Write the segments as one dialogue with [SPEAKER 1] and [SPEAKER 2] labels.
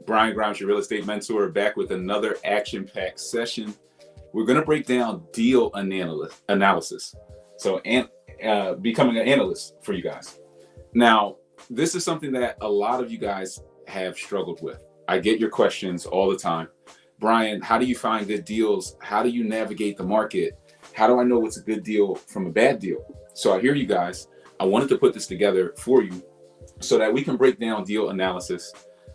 [SPEAKER 1] Brian Grimes, your real estate mentor, back with another action-packed session. We're going to break down deal analysis. So, becoming an analyst for you guys. Now, this is something that a lot of you guys have struggled with. I get your questions all the time. Brian, how do you find good deals? How do you navigate the market? How do I know what's a good deal from a bad deal? So I hear you guys. I wanted to put this together for you so that we can break down deal analysis,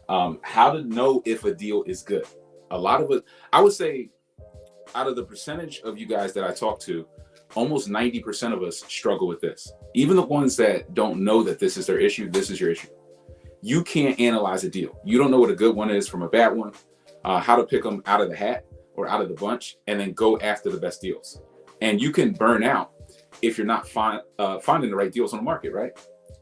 [SPEAKER 1] how to know if a deal is good. A lot of it, I would say, out of the percentage of you guys that I talk to, almost 90% of us struggle with this. Even the ones that don't know that this is their issue, this is your issue. You can't analyze a deal. You don't know what a good one is from a bad one, how to pick them out of the hat or out of the bunch, and then go after the best deals. And you can burn out if you're not finding the right deals on the market, right?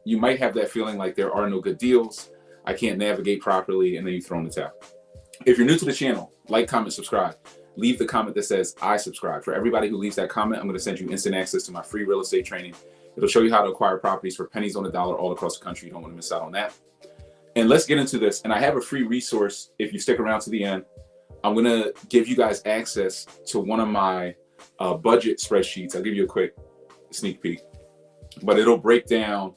[SPEAKER 1] You might have that feeling like there are no good deals, I can't navigate properly, and then you throw in the towel. If you're new to the channel, like, comment, subscribe. Leave the comment that says, I subscribe. For everybody who leaves that comment, I'm going to send you instant access to my free real estate training. It'll show you how to acquire properties for pennies on the dollar all across the country. You don't want to miss out on that. And let's get into this. And I have a free resource. If you stick around to the end, I'm going to give you guys access to one of my budget spreadsheets. I'll give you a quick sneak peek, but it'll break down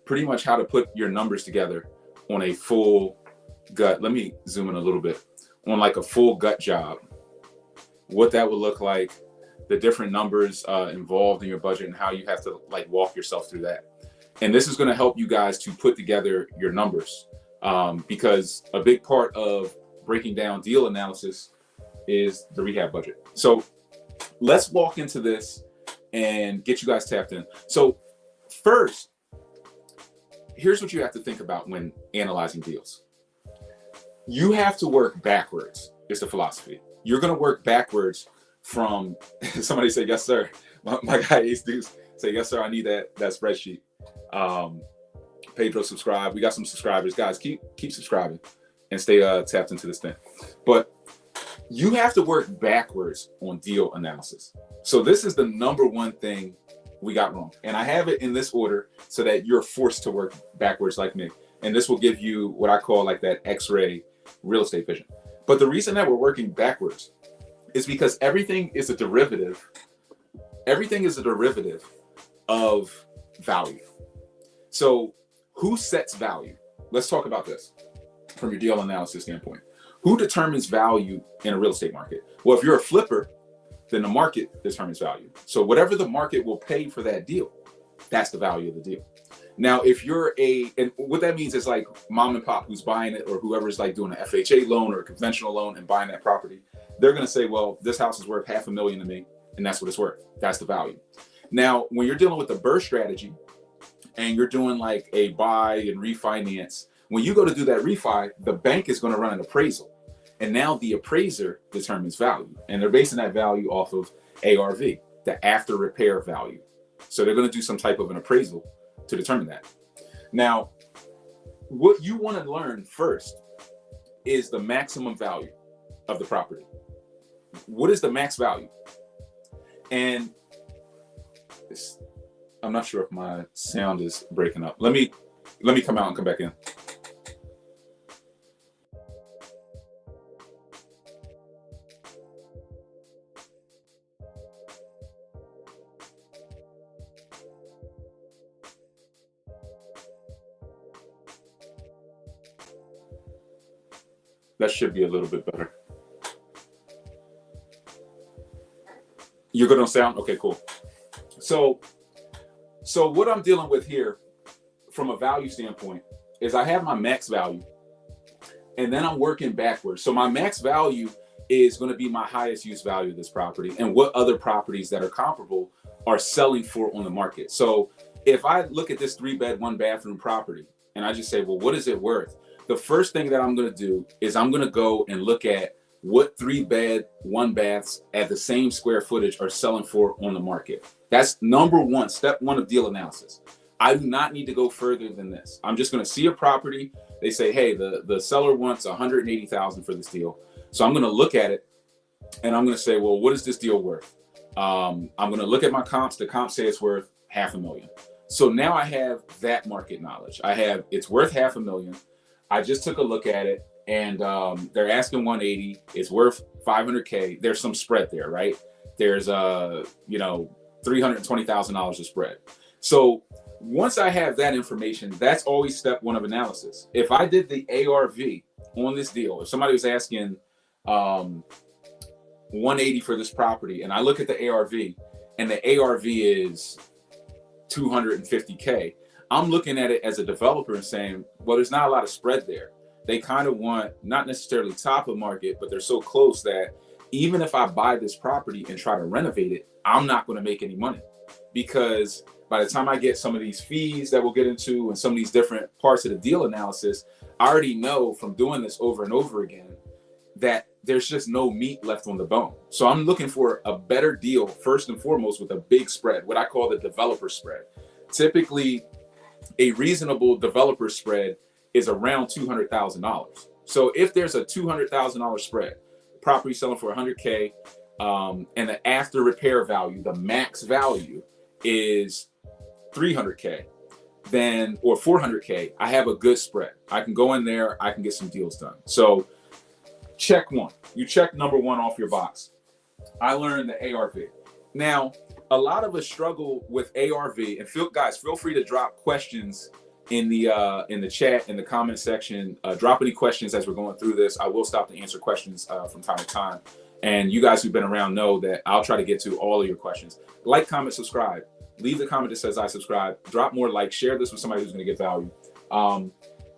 [SPEAKER 1] pretty much how to put your numbers together on a full gut. Let me zoom in a little bit on like a full gut job, what that would look like, the different numbers involved in your budget, and how you have to like walk yourself through that. And this is going to help you guys to put together your numbers, because a big part of breaking down deal analysis is the rehab budget. So let's walk into this and get you guys tapped in. So first, here's what you have to think about when analyzing deals. You have to work backwards, is the philosophy. You're going to work backwards from, somebody say, yes, sir. My guy Ace Deuce say, yes, sir, I need that spreadsheet. Pedro, subscribe. We got some subscribers. Guys, keep subscribing and stay tapped into this thing. But you have to work backwards on deal analysis. So this is the number one thing we got wrong. And I have it in this order so that you're forced to work backwards like me. And this will give you what I call like that X-ray real estate vision. But the reason that we're working backwards is because everything is a derivative. Everything is a derivative of value. So who sets value? Let's talk about this from your deal analysis standpoint. Who determines value in a real estate market? Well, if you're a flipper, then the market determines value. So whatever the market will pay for that deal, that's the value of the deal. Now, if you're and what that means is like mom and pop who's buying it, or whoever's like doing an FHA loan or a conventional loan and buying that property, they're going to say, well, this house is worth $500,000 to me, and that's what it's worth. That's the value. Now, when you're dealing with the BRRRR strategy and you're doing like a buy and refinance, when you go to do that refi, the bank is going to run an appraisal. And now the appraiser determines value, and they're basing that value off of ARV, the after repair value. So they're going to do some type of an appraisal to determine that. Now, what you want to learn first is the maximum value of the property. What is the max value? And I'm not sure if my sound is breaking up. Let me come out and come back in. That should be a little bit better. You're good on sound? Okay, cool. So what I'm dealing with here from a value standpoint is I have my max value, and then I'm working backwards. So my max value is going to be my highest use value of this property, and what other properties that are comparable are selling for on the market. So if I look at this 3-bed, 1-bathroom property, and I just say, well, what is it worth? The first thing that I'm going to do is I'm going to go and look at what 3-bed, 1-baths at the same square footage are selling for on the market. That's number one, step one of deal analysis. I do not need to go further than this. I'm just going to see a property. They say, hey, the seller wants $180,000 for this deal. So I'm going to look at it and I'm going to say, well, what is this deal worth? I'm going to look at my comps. The comps say it's worth $500,000. So now I have that market knowledge. I have, it's worth $500,000. I just took a look at it. and they're asking 180. It's worth 500K. There's some spread there, right? There's $320,000 of spread. So once I have that information, that's always step one of analysis. If I did the ARV on this deal, if somebody was asking 180 for this property, and I look at the ARV, and the ARV is 250K, I'm looking at it as a developer and saying, well, there's not a lot of spread there. They kind of want not necessarily top of market, but they're so close that even if I buy this property and try to renovate it, I'm not going to make any money, because by the time I get some of these fees that we'll get into and some of these different parts of the deal analysis, I already know from doing this over and over again that there's just no meat left on the bone. So I'm looking for a better deal first and foremost with a big spread, what I call the developer spread. Typically, a reasonable developer spread is around $200,000. So if there's a $200,000 spread, property selling for 100K, and the after repair value, the max value is 300K, then, or 400K, I have a good spread. I can go in there, I can get some deals done. So check one. You check number one off your box. I learned the ARV. Now, a lot of us struggle with ARV, and feel free to drop questions in the chat, in the comment section. Drop any questions as we're going through this. I will stop to answer questions from time to time. And you guys who've been around know that I'll try to get to all of your questions. Like, comment, subscribe. Leave the comment that says I subscribe. Drop more likes. Share this with somebody who's going to get value.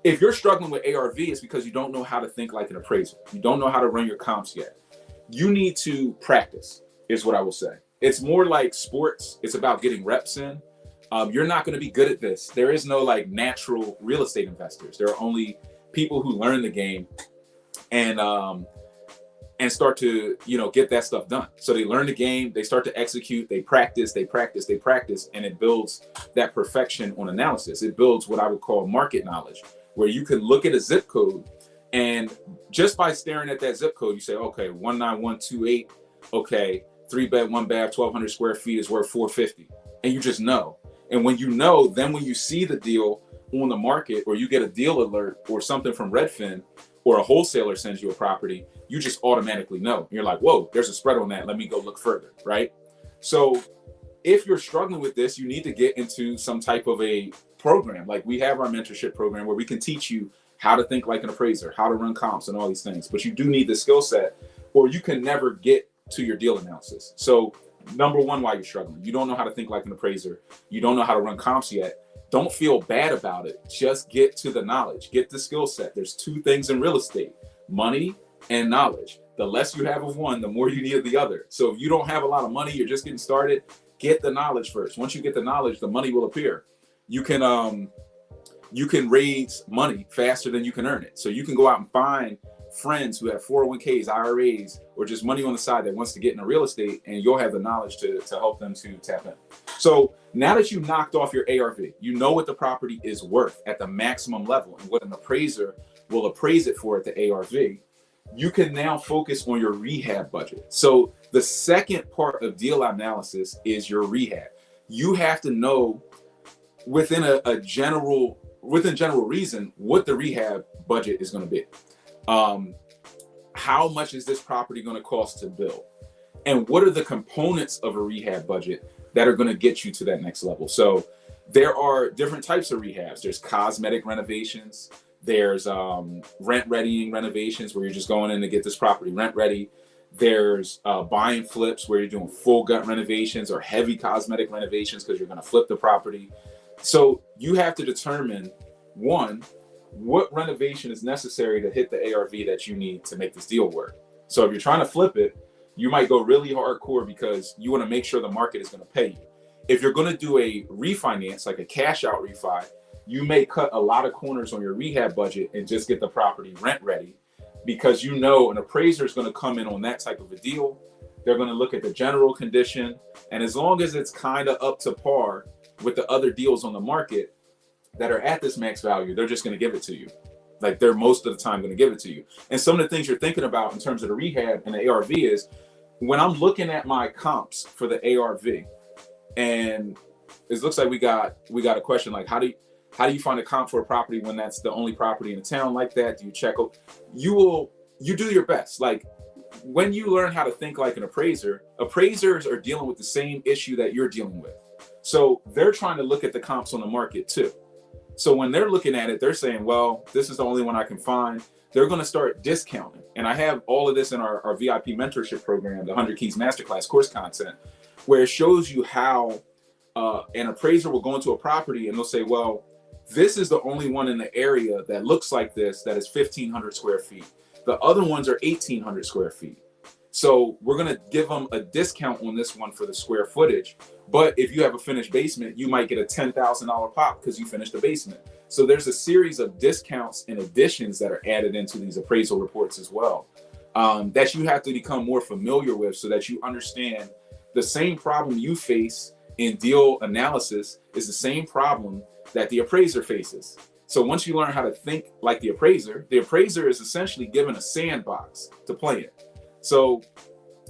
[SPEAKER 1] If you're struggling with ARV, it's because you don't know how to think like an appraiser. You don't know how to run your comps yet. You need to practice, is what I will say. It's more like sports. It's about getting reps in. You're not going to be good at this. There is no like natural real estate investors. There are only people who learn the game and start to, get that stuff done. So they learn the game, they start to execute, they practice, and it builds that perfection on analysis. It builds what I would call market knowledge, where you can look at a zip code, and just by staring at that zip code, you say, okay, 19128, okay, 3-bed, 1-bath, 1,200 square feet is worth 450. And you just know. And when you know, then when you see the deal on the market, or you get a deal alert or something from Redfin, or a wholesaler sends you a property, you just automatically know. You're like, whoa, there's a spread on that. Let me go look further, right? So if you're struggling with this, you need to get into some type of a program. Like we have our mentorship program where we can teach you how to think like an appraiser, how to run comps and all these things. But you do need the skill set, or you can never get to your deal analysis. So number one, why you're struggling, you don't know how to think like an appraiser. You don't know how to run comps yet. Don't feel bad about it. Just get to the knowledge, get the skill set. There's two things in real estate: money and knowledge. The less you have of one, the more you need of the other. So if you don't have a lot of money, you're just getting started, get the knowledge first. Once you get the knowledge, the money will appear. You can raise money faster than you can earn it. So you can go out and find friends who have 401ks, IRAs, or just money on the side that wants to get into real estate, and you'll have the knowledge to help them to tap in. So now that you knocked off your ARV, you know what the property is worth at the maximum level and what an appraiser will appraise it for at the ARV. You can now focus on your rehab budget. So the second part of deal analysis is your rehab. You have to know within general reason what the rehab budget is going to be. How much is this property going to cost to build? And what are the components of a rehab budget that are going to get you to that next level? So there are different types of rehabs. There's cosmetic renovations. There's rent readying renovations, where you're just going in to get this property rent ready. There's buy and flips, where you're doing full gut renovations or heavy cosmetic renovations because you're going to flip the property. So you have to determine, one, what renovation is necessary to hit the ARV that you need to make this deal work. So if you're trying to flip it, you might go really hardcore because you want to make sure the market is going to pay you. If you're going to do a refinance, like a cash out refi, you may cut a lot of corners on your rehab budget and just get the property rent ready, because you know an appraiser is going to come in on that type of a deal. They're going to look at the general condition, and as long as it's kind of up to par with the other deals on the market that are at this max value, they're just going to give it to you. Like, they're most of the time going to give it to you. And some of the things you're thinking about in terms of the rehab and the ARV is, when I'm looking at my comps for the ARV, and it looks like we got a question like, how How do you find a comp for a property when that's the only property in a town like that? Do you check? You do your best. Like when you learn how to think like an appraiser, appraisers are dealing with the same issue that you're dealing with. So they're trying to look at the comps on the market too. So when they're looking at it, they're saying, well, this is the only one I can find. They're going to start discounting. And I have all of this in our VIP mentorship program, the 100 Keys Masterclass course content, where it shows you how an appraiser will go into a property and they'll say, well, this is the only one in the area that looks like this, that is 1,500 square feet. The other ones are 1,800 square feet. So we're going to give them a discount on this one for the square footage. But if you have a finished basement, you might get a $10,000 pop because you finished the basement. So there's a series of discounts and additions that are added into these appraisal reports as well, that you have to become more familiar with so that you understand the same problem you face in deal analysis is the same problem that the appraiser faces. So once you learn how to think like the appraiser is essentially given a sandbox to play in. So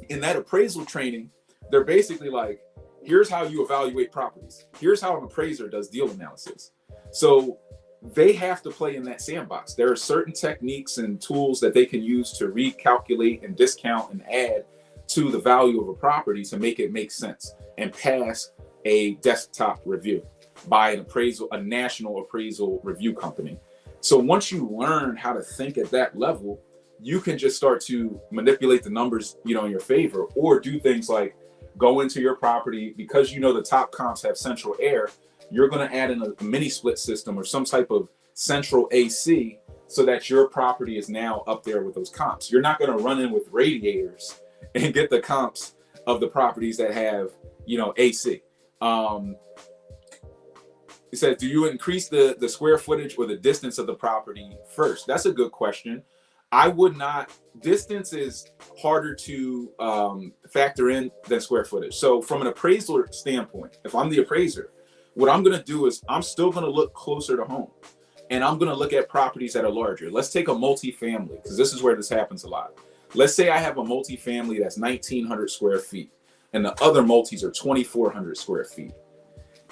[SPEAKER 1] in that appraisal training, they're basically like, here's how you evaluate properties. Here's how an appraiser does deal analysis. So they have to play in that sandbox. There are certain techniques and tools that they can use to recalculate and discount and add to the value of a property to make it make sense and pass a desktop review by a national appraisal review company. So once you learn how to think at that level, you can just start to manipulate the numbers, in your favor, or do things like go into your property because the top comps have central air. You're going to add in a mini split system or some type of central AC so that your property is now up there with those comps. You're not going to run in with radiators and get the comps of the properties that have, AC. It says, do you increase the square footage or the distance of the property first? That's a good question. I would not. Distance is harder to factor in than square footage. So from an appraisal standpoint, if I'm the appraiser, what I'm going to do is I'm still going to look closer to home. And I'm going to look at properties that are larger. Let's take a multifamily, because this is where this happens a lot. Let's say I have a multifamily that's 1,900 square feet, and the other multis are 2,400 square feet.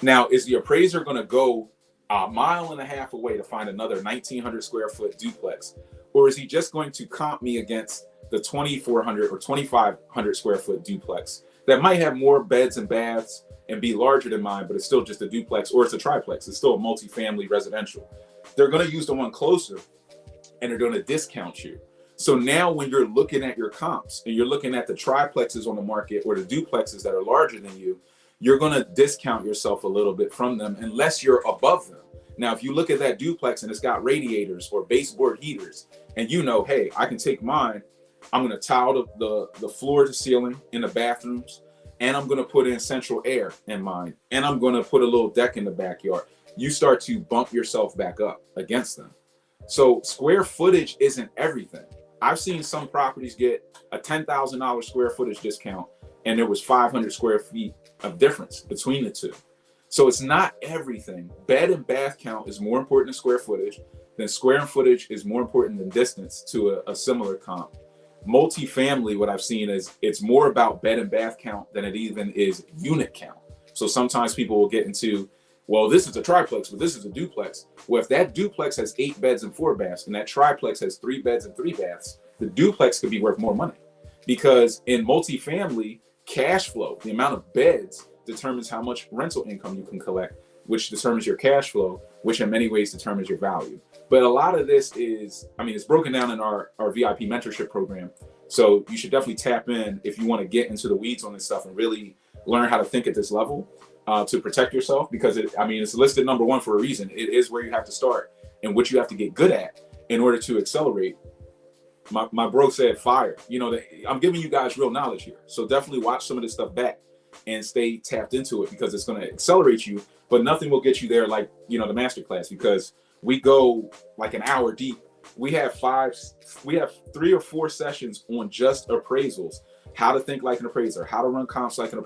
[SPEAKER 1] Now, is the appraiser going to go a 1.5 miles away to find another 1,900 square foot duplex? Or is he just going to comp me against the 2,400 or 2,500 square foot duplex that might have more beds and baths and be larger than mine, but it's still just a duplex, or it's a triplex. It's still a multifamily residential. They're going to use the one closer and they're going to discount you. So now when you're looking at your comps and you're looking at the triplexes on the market or the duplexes that are larger than you, you're going to discount yourself a little bit from them unless you're above them. Now, if you look at that duplex and it's got radiators or baseboard heaters, and hey, I can take mine, I'm going to tile the floor to ceiling in the bathrooms, and I'm going to put in central air in mine, and I'm going to put a little deck in the backyard. You start to bump yourself back up against them. So square footage isn't everything. I've seen some properties get a $10,000 square footage discount, and there was 500 square feet of difference between the two. So it's not everything. Bed and bath count is more important than square footage. Then square footage is more important than distance to a similar comp. Multifamily, what I've seen is it's more about bed and bath count than it even is unit count. So sometimes people will get into, well, this is a triplex, but this is a duplex. Well, if that duplex has 8 beds and 4 baths, and that triplex has 3 beds and 3 baths, the duplex could be worth more money. Because in multifamily, cash flow, the amount of beds determines how much rental income you can collect, which determines your cash flow, which in many ways determines your value. But a lot of this is, it's broken down in our VIP mentorship program. So you should definitely tap in if you want to get into the weeds on this stuff and really learn how to think at this level to protect yourself, because it's listed number 1 for a reason. It is where you have to start and what you have to get good at in order to accelerate. My bro said fire. I'm giving you guys real knowledge here. So definitely watch some of this stuff back and stay tapped into it, because it's going to accelerate you, but nothing will get you there like, the masterclass, because we go like an hour deep. We have 3 or 4 sessions on just appraisals, how to think like an appraiser, how to run comps like an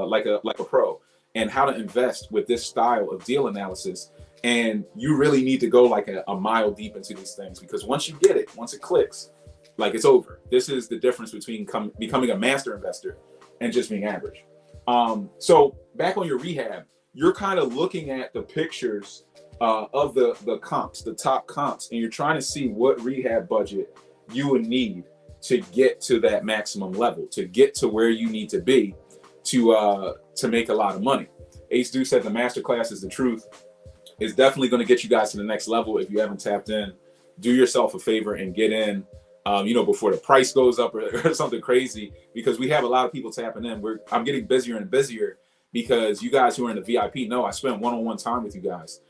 [SPEAKER 1] like a pro, and how to invest with this style of deal analysis. And you really need to go like a mile deep into these things, because once you get it, once it clicks, like it's over. This is the difference between becoming a master investor and just being average. So back on your rehab, you're kind of looking at the pictures of the comps, the top comps, and you're trying to see what rehab budget you would need to get to that maximum level, to get to where you need to be to make a lot of money. Ace Duke said the masterclass is the truth. It's definitely going to get you guys to the next level. If you haven't tapped in, do yourself a favor and get in, before the price goes up or something crazy, because we have a lot of people tapping in. I'm getting busier and busier because you guys who are in the VIP know I spend one-on-one time with you guys.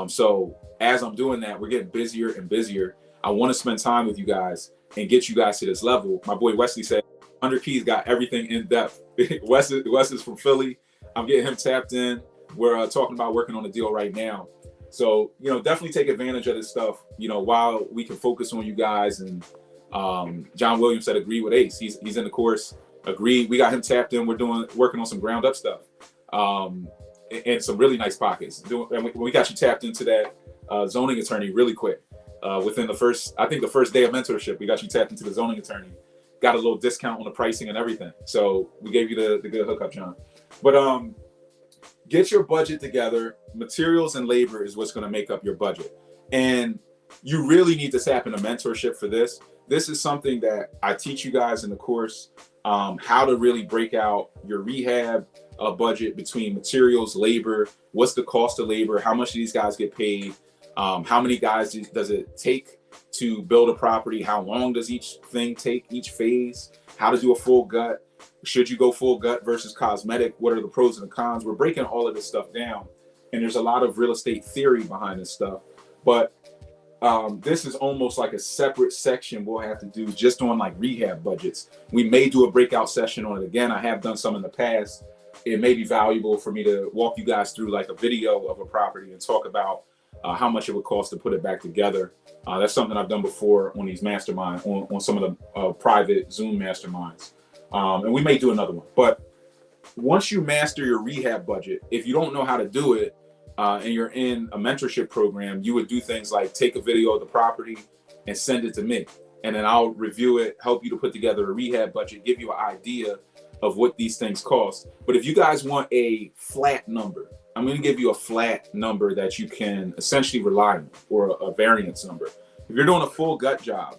[SPEAKER 1] So as I'm doing that, we're getting busier and busier. I want to spend time with you guys and get you guys to this level. My boy Wesley said 100 Keys got everything in depth. Wes is from Philly. I'm getting him tapped in. We're talking about working on a deal right now. So, definitely take advantage of this stuff, while we can focus on you guys. And John Williams said, agree with Ace. He's in the course. Agree. We got him tapped in. We're working on some ground up stuff and some really nice pockets. And we got you tapped into that zoning attorney really quick. Within the first day of mentorship, we got you tapped into the zoning attorney. Got a little discount on the pricing and everything. So we gave you the good hookup, John. But get your budget together. Materials and labor is what's going to make up your budget. And you really need to tap into mentorship for this. This is something that I teach you guys in the course, how to really break out your rehab budget between materials, labor, what's the cost of labor, how much do these guys get paid, how many guys does it take to build a property, how long does each thing take, each phase, how to do a full gut, should you go full gut versus cosmetic, what are the pros and the cons. We're breaking all of this stuff down, and there's a lot of real estate theory behind this stuff, but this is almost like a separate section we'll have to do just on like rehab budgets. We may do a breakout session on it again. I have done some in the past. It may be valuable for me to walk you guys through like a video of a property and talk about how much it would cost to put it back together. That's something I've done before on these masterminds, on some of the private Zoom masterminds. And we may do another one. But once you master your rehab budget, if you don't know how to do it and you're in a mentorship program, you would do things like take a video of the property and send it to me. And then I'll review it, help you to put together a rehab budget, give you an idea of what these things cost. But if you guys want a flat number, I'm going to give you a flat number that you can essentially rely on, or a variance number. If you're doing a full gut job,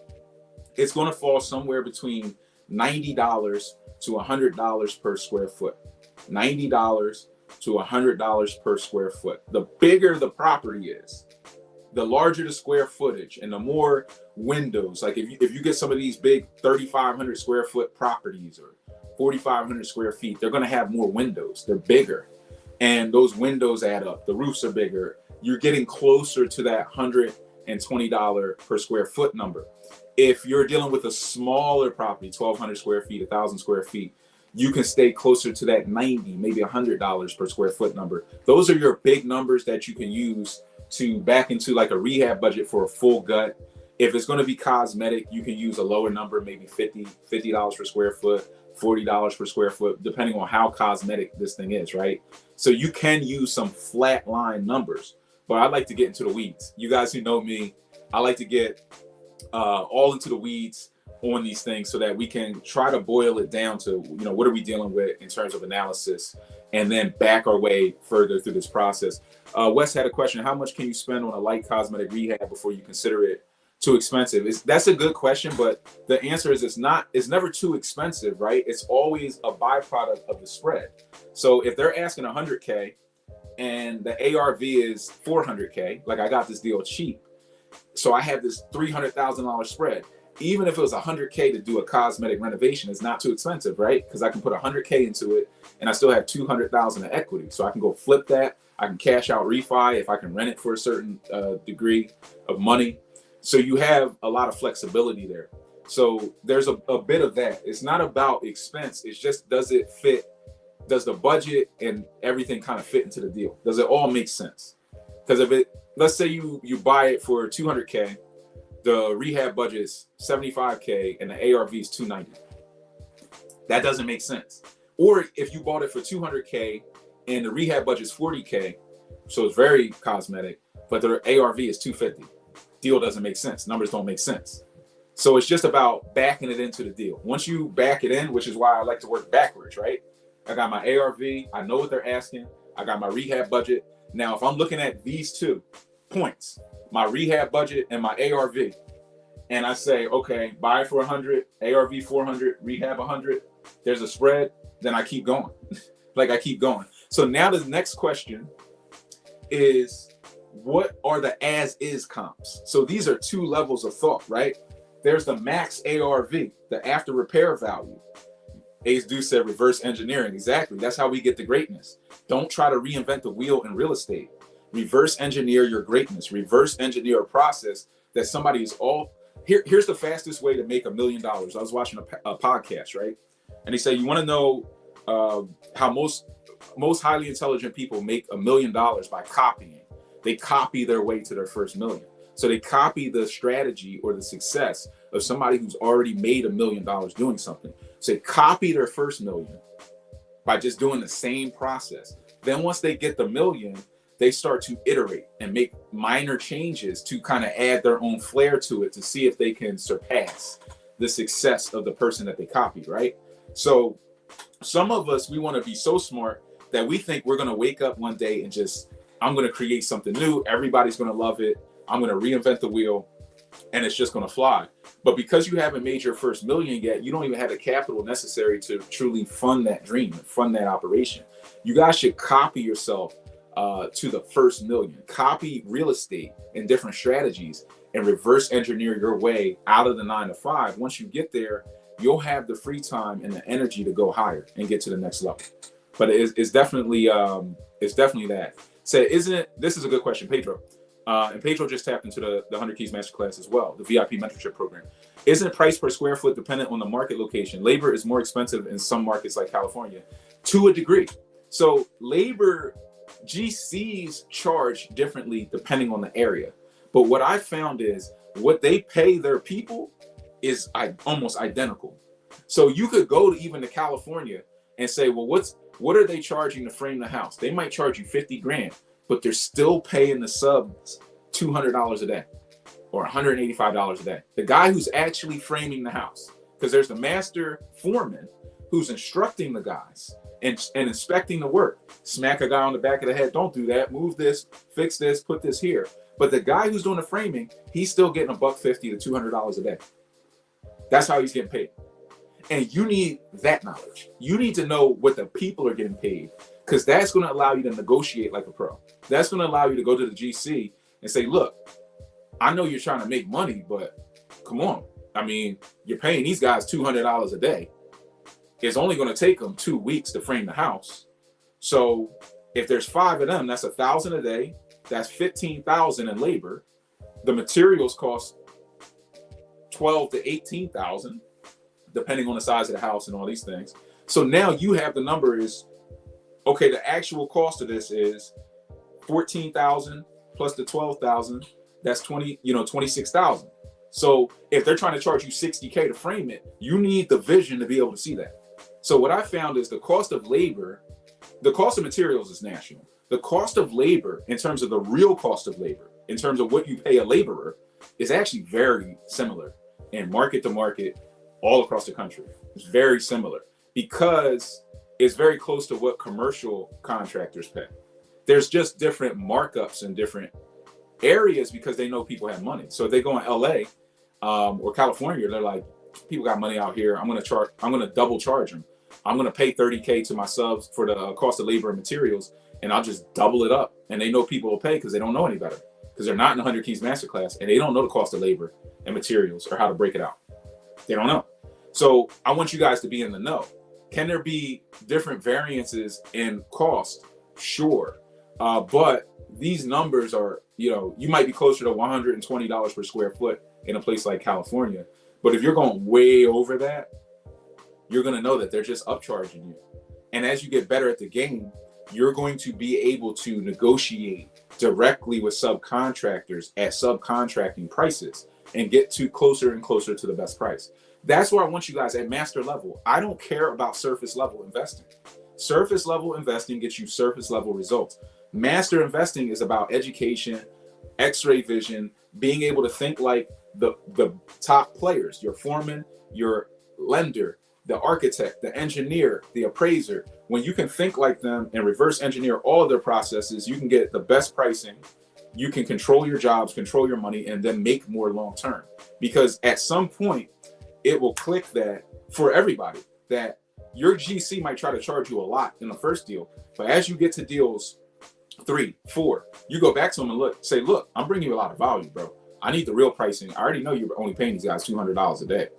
[SPEAKER 1] it's going to fall somewhere between $90 to $100 per square foot. $90 to $100 per square foot. The bigger the property is, the larger the square footage and the more windows. Like if you get some of these big 3,500 square foot properties or 4,500 square feet, they're going to have more windows. They're bigger. And those windows add up. The roofs are bigger. You're getting closer to that $120 per square foot number. If you're dealing with a smaller property, 1,200 square feet, 1,000 square feet, you can stay closer to that $90, maybe $100 per square foot number. Those are your big numbers that you can use to back into like a rehab budget for a full gut. If it's going to be cosmetic, you can use a lower number, maybe $50 per square foot, $40 per square foot, depending on how cosmetic this thing is, right? So you can use some flat line numbers, but I like to get into the weeds. You guys who know me, I like to get all into the weeds on these things so that we can try to boil it down to, what are we dealing with in terms of analysis, and then back our way further through this process. Wes had a question: how much can you spend on a light cosmetic rehab before you consider it too expensive? That's a good question, but the answer is it's never too expensive, right? It's always a byproduct of the spread. So if they're asking 100K and the ARV is 400K, like I got this deal cheap, so I have this $300,000 spread. Even if it was 100K to do a cosmetic renovation, it's not too expensive, right? Because I can put 100K into it and I still have 200,000 of equity. So I can go flip that. I can cash out refi if I can rent it for a certain degree of money. So you have a lot of flexibility there. So there's a bit of that. It's not about expense. It's just, does it fit? Does the budget and everything kind of fit into the deal? Does it all make sense? Because if let's say you buy it for 200K, the rehab budget is 75K and the ARV is 290. That doesn't make sense. Or if you bought it for 200K and the rehab budget is 40K, so it's very cosmetic, but the ARV is 250. Deal doesn't make sense. Numbers don't make sense. So it's just about backing it into the deal. Once you back it in, which is why I like to work backwards, right? I got my ARV. I know what they're asking. I got my rehab budget. Now, if I'm looking at these two, points, my rehab budget and my ARV. And I say, okay, buy for 100, ARV 400, rehab 100. There's a spread. Then I keep going. Like I keep going. So now the next question is, what are the as-is comps? So these are two levels of thought, right? There's the max ARV, the after repair value. Ace Deuce said reverse engineering. Exactly. That's how we get the greatness. Don't try to reinvent the wheel in real estate. Reverse engineer your greatness. Reverse engineer a process that somebody is all... Here's the fastest way to make $1 million. I was watching a podcast, right? And he said, you want to know how most highly intelligent people make $1 million by copying. They copy their way to their first million. So they copy the strategy or the success of somebody who's already made $1 million doing something. So they copy their first million by just doing the same process. Then once they get the million, they start to iterate and make minor changes to kind of add their own flair to it to see if they can surpass the success of the person that they copied, right? So some of us, we want to be so smart that we think we're going to wake up one day and just, I'm going to create something new. Everybody's going to love it. I'm going to reinvent the wheel and it's just going to fly. But because you haven't made your first million yet, you don't even have the capital necessary to truly fund that dream, fund that operation. You guys should copy yourself to the first million. Copy real estate and different strategies and reverse engineer your way out of the 9 to 5. Once you get there, you'll have the free time and the energy to go higher and get to the next level. But it's definitely that. So this is a good question, Pedro. And Pedro just tapped into the 100 Keys Masterclass as well, the VIP mentorship program. Isn't price per square foot dependent on the market location? Labor is more expensive in some markets like California to a degree. So labor, GCs charge differently depending on the area. But what I found is what they pay their people is almost identical. So you could go to even to California and say, well, what are they charging to frame the house? They might charge you 50 grand, but they're still paying the subs $200 a day or $185 a day. The guy who's actually framing the house, because there's the master foreman who's instructing the guys and inspecting the work. Smack a guy on the back of the head. Don't do that. Move this, fix this, put this here. But the guy who's doing the framing, he's still getting $150 to $200 a day. That's how he's getting paid. And you need that knowledge. You need to know what the people are getting paid, because that's going to allow you to negotiate like a pro. That's going to allow you to go to the GC and say, look, I know you're trying to make money, but come on. I mean, you're paying these guys $200 a day. It's only going to take them 2 weeks to frame the house. So if there's 5 of them, that's $1,000 a day. That's $15,000 in labor. The materials cost $12,000 to $18,000, depending on the size of the house and all these things. So now you have the number is, okay, the actual cost of this is $14,000 plus the $12,000. That's 26,000. So if they're trying to charge you $60K to frame it, you need the vision to be able to see that. So what I found is the cost of labor, the cost of materials is national. The cost of labor, in terms of the real cost of labor, in terms of what you pay a laborer, is actually very similar in market to market all across the country. It's very similar because it's very close to what commercial contractors pay. There's just different markups in different areas because they know people have money. So if they go in LA or California, they're like, people got money out here. I'm going to double charge them. I'm going to pay $30K to my subs for the cost of labor and materials, and I'll just double it up. And they know people will pay because they don't know any better, because they're not in the 100 Keys Masterclass and they don't know the cost of labor and materials or how to break it out. They don't know. So I want you guys to be in the know. Can there be different variances in cost? Sure. But these numbers are, you might be closer to $120 per square foot in a place like California. But if you're going way over that, you're going to know that they're just upcharging you. And as you get better at the game, you're going to be able to negotiate directly with subcontractors at subcontracting prices and get to closer and closer to the best price. That's where I want you guys at master level. I don't care about surface level investing. Surface level investing gets you surface level results. Master investing is about education, X-ray vision, being able to think like the top players, your foreman, your lender, the architect, the engineer, the appraiser. When you can think like them and reverse engineer all of their processes, you can get the best pricing you can control your jobs, control your money, and then make more long-term. Because at some point, it will click that for everybody, that your GC might try to charge you a lot in the first deal, but as you get to deals 3, 4, you go back to them and say, look, I'm bringing you a lot of value, bro. I need the real pricing. I already know you're only paying these guys $200 a day.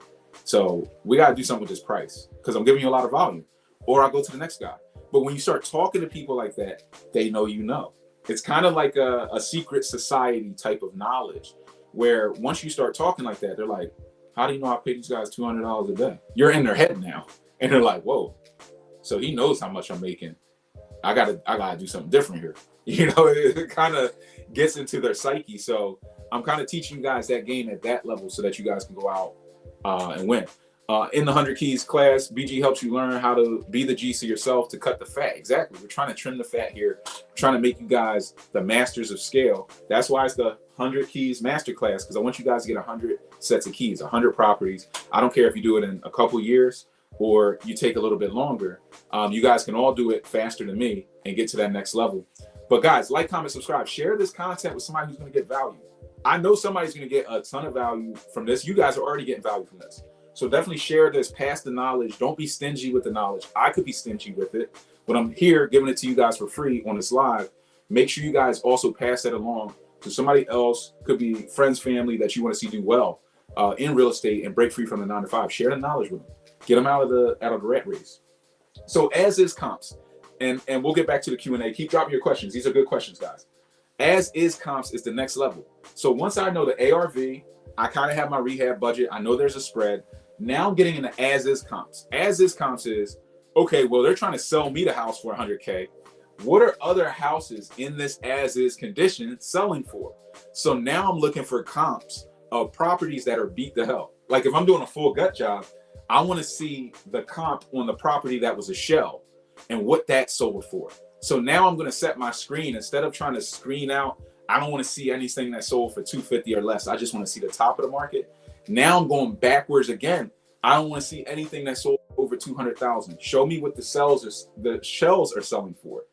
[SPEAKER 1] So we got to do something with this price because I'm giving you a lot of volume. Or I'll go to the next guy. But when you start talking to people like that, they know you know. It's kind of like a secret society type of knowledge where once you start talking like that, they're like, how do you know I pay these guys $200 a day? You're in their head now. And they're like, whoa, so he knows how much I'm making. I gotta do something different here. You know, it kind of gets into their psyche. So I'm kind of teaching you guys that game at that level so that you guys can go out and win. In the 100 Keys class, BG helps you learn how to be the GC yourself to cut the fat. Exactly. We're trying to trim the fat here. We're trying to make you guys the masters of scale. That's why it's the 100 Keys Masterclass, because I want you guys to get 100 sets of keys, 100 properties. I don't care if you do it in a couple years or you take a little bit longer. You guys can all do it faster than me and get to that next level. But guys, like, comment, subscribe, share this content with somebody who's going to get value. I know somebody's going to get a ton of value from this. You guys are already getting value from this. So definitely share this, pass the knowledge. Don't be stingy with the knowledge. I could be stingy with it, but I'm here giving it to you guys for free on this live. Make sure you guys also pass that along to somebody else. Could be friends, family that you want to see do well in real estate and break free from the 9-to-5. Share the knowledge with them. Get them out of the rat race. So as is comps, and we'll get back to the Q&A. Keep dropping your questions. These are good questions, guys. As is comps is the next level. So once I know the ARV, I kind of have my rehab budget. I know there's a spread. Now I'm getting into as is comps. As is comps is, okay, well, they're trying to sell me the house for 100K. What are other houses in this as is condition selling for? So now I'm looking for comps of properties that are beat to hell. Like if I'm doing a full gut job, I want to see the comp on the property that was a shell and what that sold for. So now I'm going to set my screen. Instead of trying to screen out, I don't want to see anything that sold for 250 or less. I just want to see the top of the market. Now I'm going backwards again. I don't want to see anything that sold over 200,000. Show me what the shells are selling for.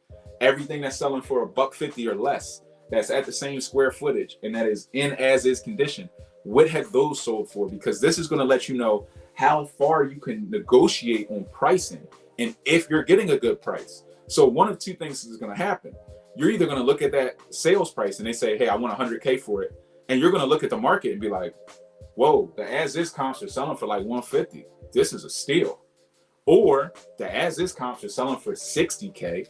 [SPEAKER 1] Everything that's selling for $150 or less, that's at the same square footage and that is in as is condition. What have those sold for? Because this is going to let you know how far you can negotiate on pricing and if you're getting a good price. So one of two things is going to happen. You're either going to look at that sales price and they say, hey, I want 100K for it. And you're going to look at the market and be like, whoa, the as-is comps are selling for like 150. This is a steal. Or the as-is comps are selling for 60K.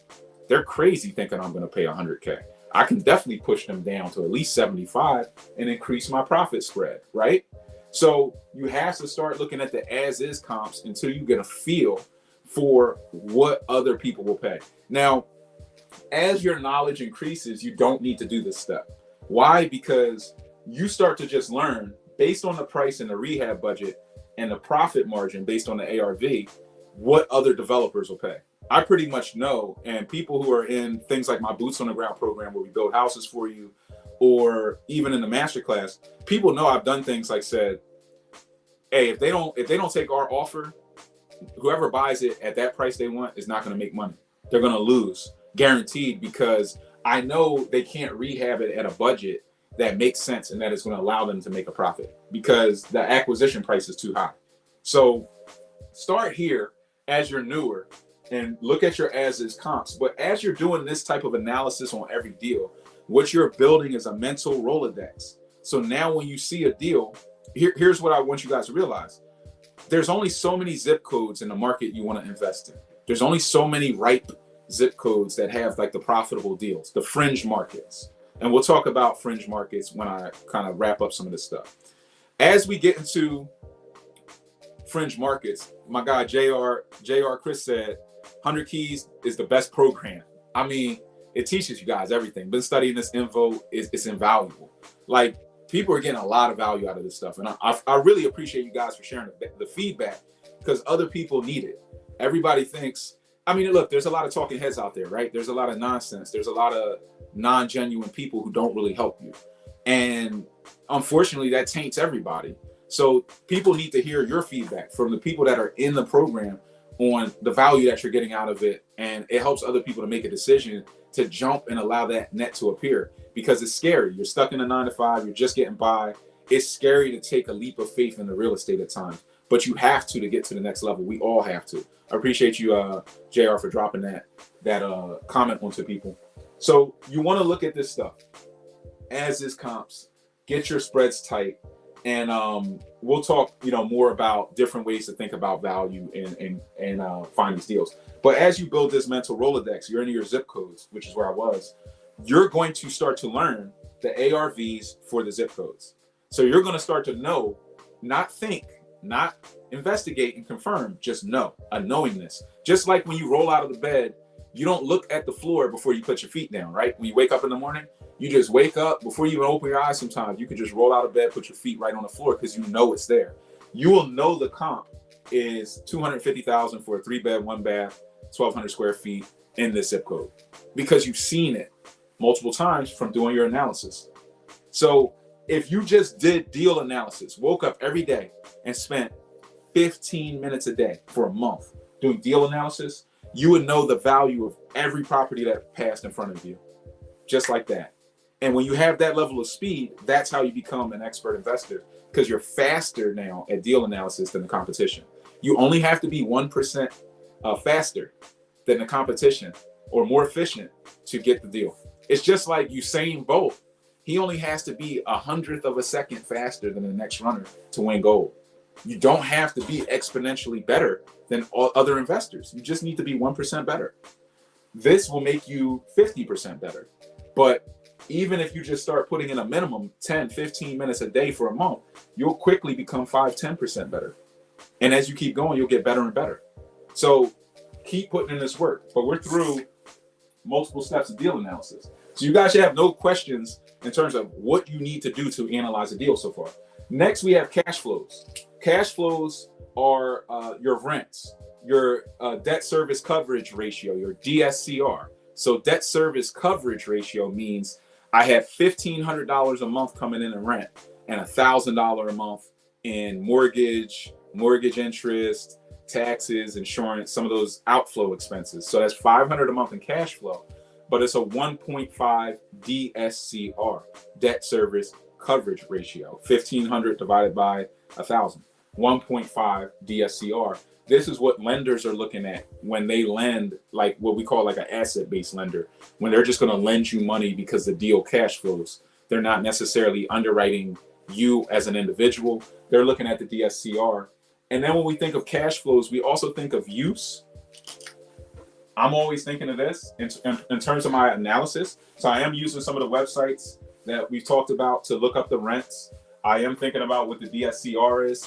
[SPEAKER 1] They're crazy thinking I'm going to pay 100K. I can definitely push them down to at least 75 and increase my profit spread, right? So you have to start looking at the as-is comps until you get a feel for what other people will pay. Now, as your knowledge increases, you don't need to do this step. Why? Because you start to just learn based on the price and the rehab budget and the profit margin based on the ARV, what other developers will pay. I pretty much know, and people who are in things like my Boots on the Ground program where we build houses for you, or even in the masterclass, people know I've done things like said, hey, if they don't take our offer, whoever buys it at that price they want is not going to make money. They're going to lose, guaranteed, because I know they can't rehab it at a budget that makes sense and that is going to allow them to make a profit because the acquisition price is too high. So start here as you're newer and look at your as-is comps. But as you're doing this type of analysis on every deal, what you're building is a mental Rolodex. So now when you see a deal, here's what I want you guys to realize. There's only so many zip codes in the market you want to invest in. There's only so many ripe zip codes that have like the profitable deals, the fringe markets. And we'll talk about fringe markets when I kind of wrap up some of this stuff. As we get into fringe markets, my guy JR Chris said, 100 Keys is the best program. I mean, it teaches you guys everything. Been studying this info, it's invaluable. Like, people are getting a lot of value out of this stuff. And I really appreciate you guys for sharing the feedback because other people need it. Everybody thinks, I mean, look, there's a lot of talking heads out there, right? There's a lot of nonsense. There's a lot of non-genuine people who don't really help you. And unfortunately, that taints everybody. So people need to hear your feedback from the people that are in the program on the value that you're getting out of it. And it helps other people to make a decision to jump and allow that net to appear. because it's scary. You're stuck in a 9 to 5. You're just getting by. It's scary to take a leap of faith into real estate at times, but you have to get to the next level. We all have to. I appreciate you, JR, for dropping that comment onto people. So you want to look at this stuff as is comps, get your spreads tight, and we'll talk, more about different ways to think about value and find these deals. But as you build this mental Rolodex, you're into your zip codes, which is where I was. You're going to start to learn the ARVs for the zip codes. So you're going to start to know, not think, not investigate and confirm, just know, a knowingness. Just like when you roll out of the bed, you don't look at the floor before you put your feet down, right? When you wake up in the morning, you just wake up before you even open your eyes. Sometimes you can just roll out of bed, put your feet right on the floor because you know it's there. You will know the comp is $250,000 for a 3-bed, 1-bath, 1,200 square feet in this zip code because you've seen it multiple times from doing your analysis. So if you just did deal analysis, woke up every day and spent 15 minutes a day for a month doing deal analysis, you would know the value of every property that passed in front of you, just like that. And when you have that level of speed, that's how you become an expert investor, because you're faster now at deal analysis than the competition. You only have to be 1% faster than the competition or more efficient to get the deal. It's just like Usain Bolt. He only has to be 100th of a second faster than the next runner to win gold. You don't have to be exponentially better than all other investors. You just need to be 1% better. This will make you 50% better. But even if you just start putting in a minimum 10, 15 minutes a day for a month, you'll quickly become 5-10% better. And as you keep going, you'll get better and better. So keep putting in this work. But we're through multiple steps of deal analysis. So you guys should have no questions in terms of what you need to do to analyze a deal so far. Next, we have cash flows. Cash flows are your rents, your debt service coverage ratio, your DSCR. So debt service coverage ratio means I have $1,500 a month coming in rent and $1,000 a month in mortgage interest, taxes, insurance, some of those outflow expenses. So that's $500 a month in cash flow, but it's a 1.5 DSCR, debt service coverage ratio, 1,500 divided by 1,000, 1.5 DSCR. This is what lenders are looking at when they lend, like what we call like an asset-based lender, when they're just going to lend you money because the deal cash flows. They're not necessarily underwriting you as an individual. They're looking at the DSCR. And then when we think of cash flows, we also think of use. I'm always thinking of this in terms of my analysis. So I am using some of the websites that we've talked about to look up the rents. I am thinking about what the DSCR is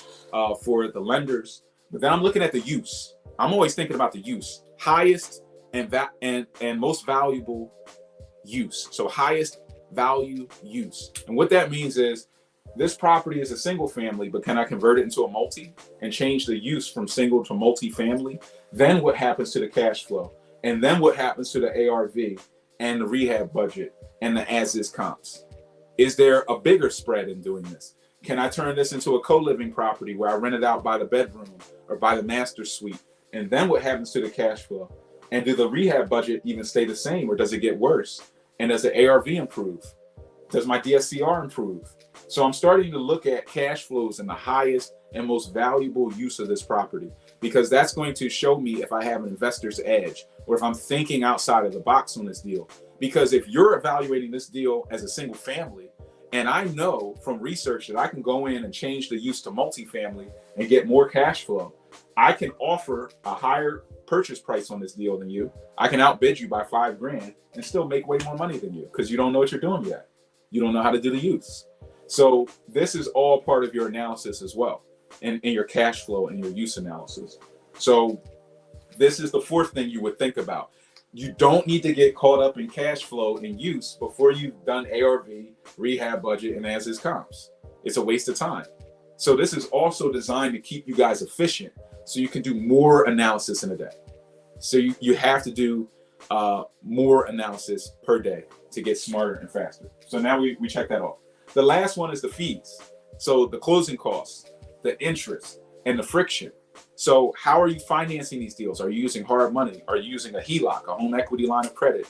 [SPEAKER 1] for the lenders. But then I'm looking at the use. I'm always thinking about the use, highest and most valuable use. So highest value use. And what that means is this property is a single family, but can I convert it into a multi and change the use from single to multi-family? Then what happens to the cash flow? And then what happens to the ARV and the rehab budget and the as-is comps? Is there a bigger spread in doing this? Can I turn this into a co-living property where I rent it out by the bedroom or by the master suite? And then what happens to the cash flow? And do the rehab budget even stay the same, or does it get worse? And does the ARV improve? Does my DSCR improve? So I'm starting to look at cash flows and the highest and most valuable use of this property, because that's going to show me if I have an investor's edge or if I'm thinking outside of the box on this deal. Because if you're evaluating this deal as a single family, and I know from research that I can go in and change the use to multifamily and get more cash flow, I can offer a higher purchase price on this deal than you. I can outbid you by $5,000 and still make way more money than you because you don't know what you're doing yet. You don't know how to do the use. So this is all part of your analysis as well, and in your cash flow and your use analysis. So this is the fourth thing you would think about. You don't need to get caught up in cash flow and use before you've done ARV, rehab budget, and as-is comps. It's a waste of time. So this is also designed to keep you guys efficient so you can do more analysis in a day. So you have to do more analysis per day to get smarter and faster. So now we check that off. The last one is the fees. So the closing costs, the interest, and the friction. So how are you financing these deals? Are you using hard money? Are you using a HELOC, a home equity line of credit?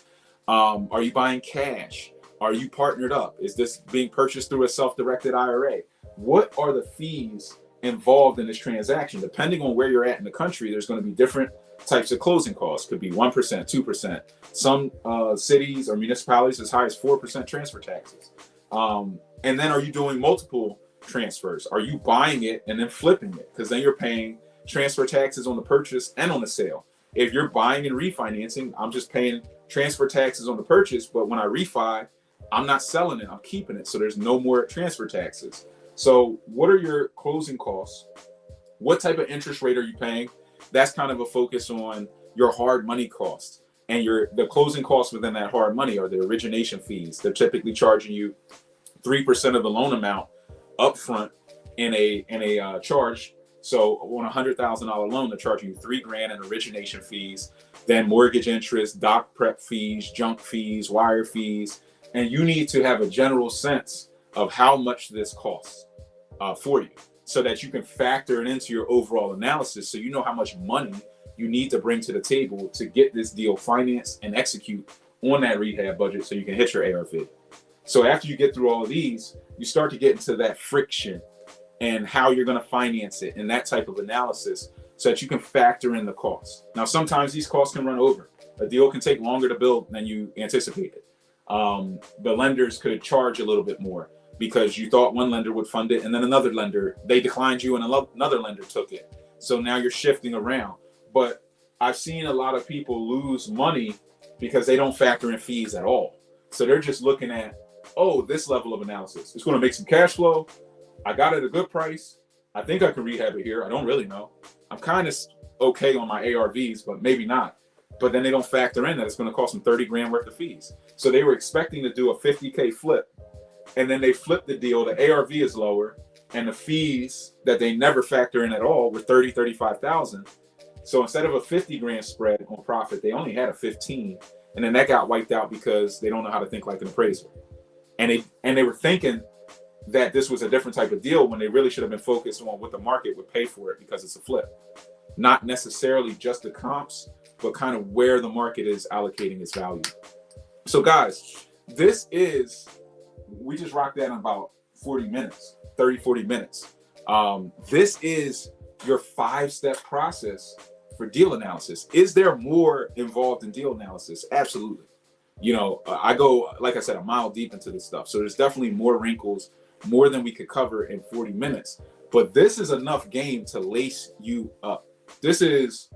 [SPEAKER 1] Are you buying cash? Are you partnered up? Is this being purchased through a self-directed IRA? What are the fees involved in this transaction? Depending on where you're at in the country, there's going to be different types of closing costs. Could be 1%, 2%. Some cities or municipalities as high as 4% transfer taxes. And then are you doing multiple transfers? Are you buying it and then flipping it? Because then you're paying transfer taxes on the purchase and on the sale. If you're buying and refinancing, I'm just paying transfer taxes on the purchase, but when I refi, I'm not selling it, I'm keeping it. So there's no more transfer taxes. So what are your closing costs? What type of interest rate are you paying? That's kind of a focus on your hard money costs. And the closing costs within that hard money are the origination fees. They're typically charging you 3% of the loan amount upfront in a charge. So on a $100,000 loan, they're charging you $3,000 in origination fees, then mortgage interest, doc prep fees, junk fees, wire fees, and you need to have a general sense of how much this costs for you, so that you can factor it into your overall analysis, so you know how much money you need to bring to the table to get this deal financed and execute on that rehab budget, so you can hit your ARV. So after you get through all of these, you start to get into that friction and how you're going to finance it and that type of analysis, so that you can factor in the costs. Now, sometimes these costs can run over. A deal can take longer to build than you anticipated. The lenders could charge a little bit more because you thought one lender would fund it and then another lender, they declined you and another lender took it. So now you're shifting around. But I've seen a lot of people lose money because they don't factor in fees at all. So they're just looking at, oh, this level of analysis, it's going to make some cash flow. I got it at a good price. I think I can rehab it here. I don't really know. I'm kind of okay on my ARVs, but maybe not. But then they don't factor in that it's going to cost them $30,000 worth of fees. So they were expecting to do a $50K flip, and then they flipped the deal. The ARV is lower, and the fees that they never factor in at all were $35,000. So instead of a $50,000 spread on profit, they only had a 15, and then that got wiped out because they don't know how to think like an appraiser. And they were thinking that this was a different type of deal when they really should have been focused on what the market would pay for it, because it's a flip. Not necessarily just the comps, but kind of where the market is allocating its value. So guys, we just rocked that in about 40 minutes, 30, 40 minutes. This is your 5-step process for deal analysis. Is there more involved in deal analysis? Absolutely. You know, I go, like I said, a mile deep into this stuff. So there's definitely more wrinkles, more than we could cover in 40 minutes. But this is enough game to lace you up. This is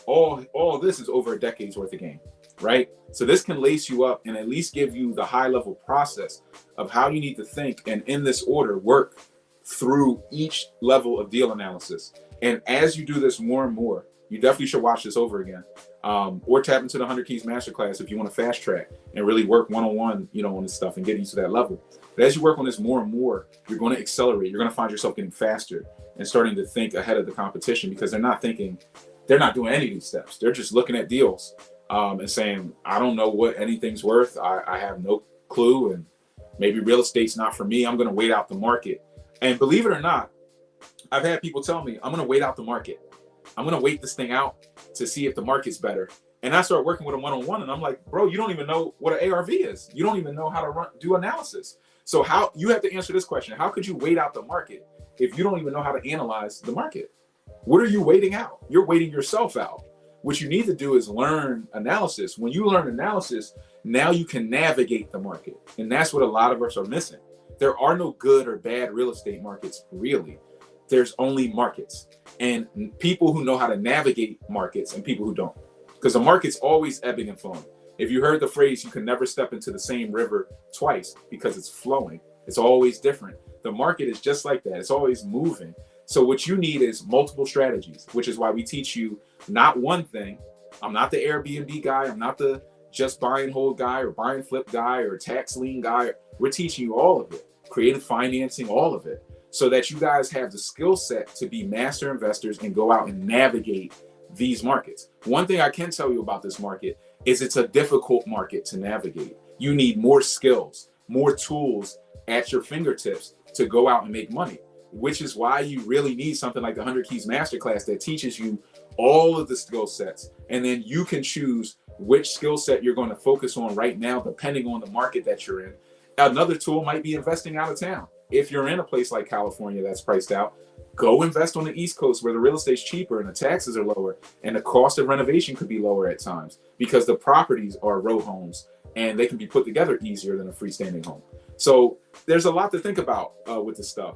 [SPEAKER 1] all this is over a decade's worth of game, right? So this can lace you up and at least give you the high level process of how you need to think, and in this order, work through each level of deal analysis. And as you do this more and more, you definitely should watch this over again, or tap into the 100 Keys Masterclass if you want to fast track and really work one-on-one, on this stuff and get you to that level. But as you work on this more and more, you're going to accelerate. You're going to find yourself getting faster and starting to think ahead of the competition, because they're not doing any of these steps. They're just looking at deals and saying, I don't know what anything's worth. I have no clue. And maybe real estate's not for me. I'm going to wait out the market. And believe it or not, I've had people tell me, I'm going to wait out the market. I'm going to wait this thing out to see if the market's better. And I start working with them one-on-one, and I'm like, bro, you don't even know what an ARV is. You don't even know how to do analysis. So how you have to answer this question. How could you wait out the market if you don't even know how to analyze the market? What are you waiting out? You're waiting yourself out. What you need to do is learn analysis. When you learn analysis, now you can navigate the market. And that's what a lot of us are missing. There are no good or bad real estate markets, really. There's only markets, and people who know how to navigate markets and people who don't. Because the market's always ebbing and flowing. If you heard the phrase, you can never step into the same river twice, because it's flowing. It's always different. The market is just like that. It's always moving. So what you need is multiple strategies, which is why we teach you not one thing. I'm not the Airbnb guy. I'm not the just buy and hold guy or buy and flip guy or tax lien guy. We're teaching you all of it, creative financing, all of it, so that you guys have the skill set to be master investors and go out and navigate these markets. One thing I can tell you about this market is it's a difficult market to navigate. You need more skills, more tools at your fingertips to go out and make money, which is why you really need something like the 100 Keys Masterclass that teaches you all of the skill sets. And then you can choose which skill set you're going to focus on right now, depending on the market that you're in. Another tool might be investing out of town. If you're in a place like California that's priced out, go invest on the East Coast where the real estate's cheaper and the taxes are lower and the cost of renovation could be lower at times because the properties are row homes and they can be put together easier than a freestanding home. So there's a lot to think about with this stuff.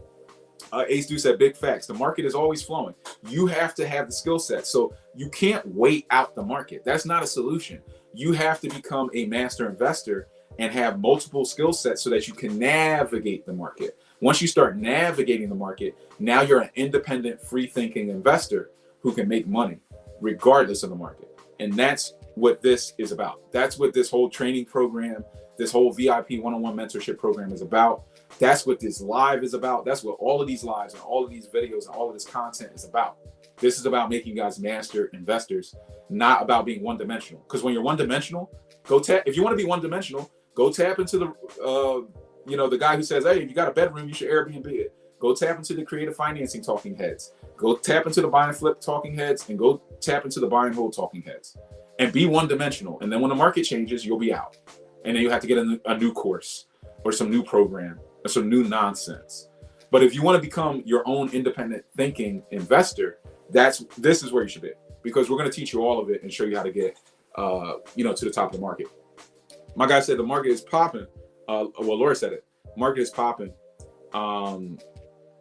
[SPEAKER 1] Ace Deuce said big facts. The market is always flowing. You have to have the skill set. So you can't wait out the market. That's not a solution. You have to become a master investor and have multiple skill sets so that you can navigate the market. Once you start navigating the market, now you're an independent, free-thinking investor who can make money regardless of the market. And that's what this is about. That's what this whole training program, this whole VIP one-on-one mentorship program is about. That's what this live is about. That's what all of these lives and all of these videos and all of this content is about. This is about making you guys master investors, not about being one-dimensional. Because when you're one-dimensional, if you want to be one-dimensional, go tap into the guy who says, hey, if you got a bedroom, you should Airbnb it. Go tap into the creative financing talking heads. Go tap into the buy and flip talking heads, and go tap into the buy and hold talking heads. And be one-dimensional. And then when the market changes, you'll be out. And then you have to get a new course or some new program or some new nonsense. But if you want to become your own independent thinking investor, this is where you should be, because we're going to teach you all of it and show you how to get to the top of the market. My guy said the market is popping. Well, Laura said it. Market is popping.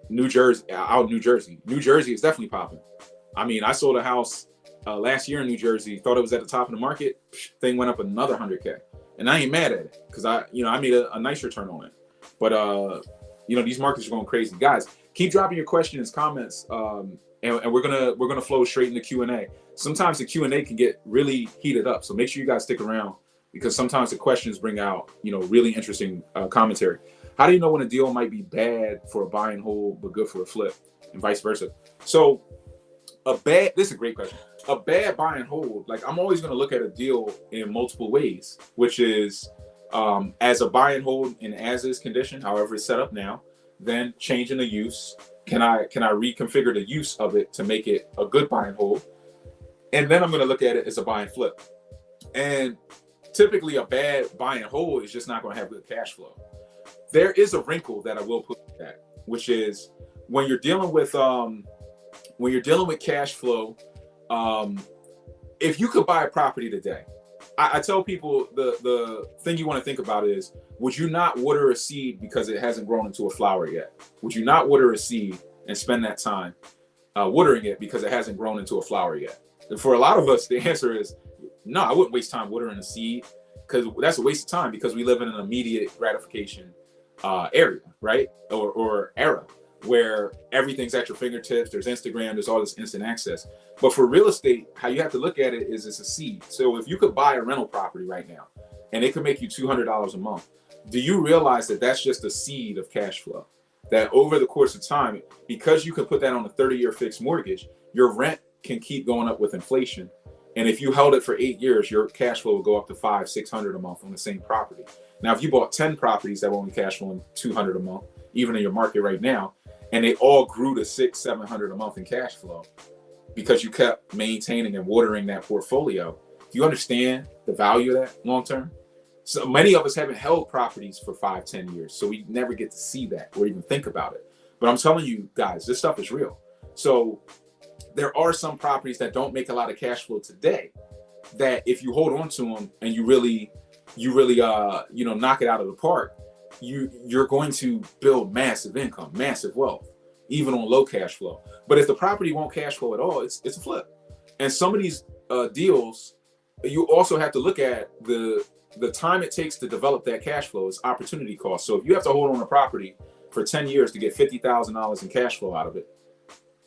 [SPEAKER 1] New Jersey is definitely popping. I mean, I sold a house last year in New Jersey. Thought it was at the top of the market. Thing went up another 100K, and I ain't mad at it because I made a nice return on it. But these markets are going crazy. Guys, keep dropping your questions, comments, and we're gonna flow straight into Q&A. Sometimes the Q&A can get really heated up, so make sure you guys stick around, because sometimes the questions bring out, really interesting commentary. How do you know when a deal might be bad for a buy and hold, but good for a flip, and vice versa? So this is a great question. A bad buy and hold, like, I'm always going to look at a deal in multiple ways, which is as a buy and hold in as is condition, however it's set up now, then changing the use. Can I reconfigure the use of it to make it a good buy and hold? And then I'm going to look at it as a buy and flip. And typically a bad buy and hold is just not going to have good cash flow. There is a wrinkle that I will put in that, which is when you're dealing with cash flow, if you could buy a property today, I tell people the thing you want to think about is, would you not water a seed because it hasn't grown into a flower yet? Would you not water a seed and spend that time watering it because it hasn't grown into a flower yet? And for a lot of us, the answer is no, I wouldn't waste time watering a seed, because that's a waste of time, because we live in an immediate gratification area, right? Or era where everything's at your fingertips. There's Instagram, there's all this instant access. But for real estate, how you have to look at it is it's a seed. So if you could buy a rental property right now and it could make you $200 a month, do you realize that that's just a seed of cash flow? That over the course of time, because you can put that on a 30-year fixed mortgage, your rent can keep going up with inflation. And if you held it for 8 years, your cash flow will go up to $500-600 a month on the same property. Now, if you bought 10 properties that were only cash flowing $200 a month, even in your market right now, and they all grew to $600-700 a month in cash flow because you kept maintaining and watering that portfolio, do you understand the value of that long term? So many of us haven't held properties for 5-10 years, so we never get to see that or even think about it. But I'm telling you guys, this stuff is real. So there are some properties that don't make a lot of cash flow today, that if you hold on to them and you really knock it out of the park, you're going to build massive income, massive wealth, even on low cash flow. But if the property won't cash flow at all, it's a flip. And some of these deals, you also have to look at the time it takes to develop that cash flow is opportunity cost. So if you have to hold on a property for 10 years to get $50,000 in cash flow out of it,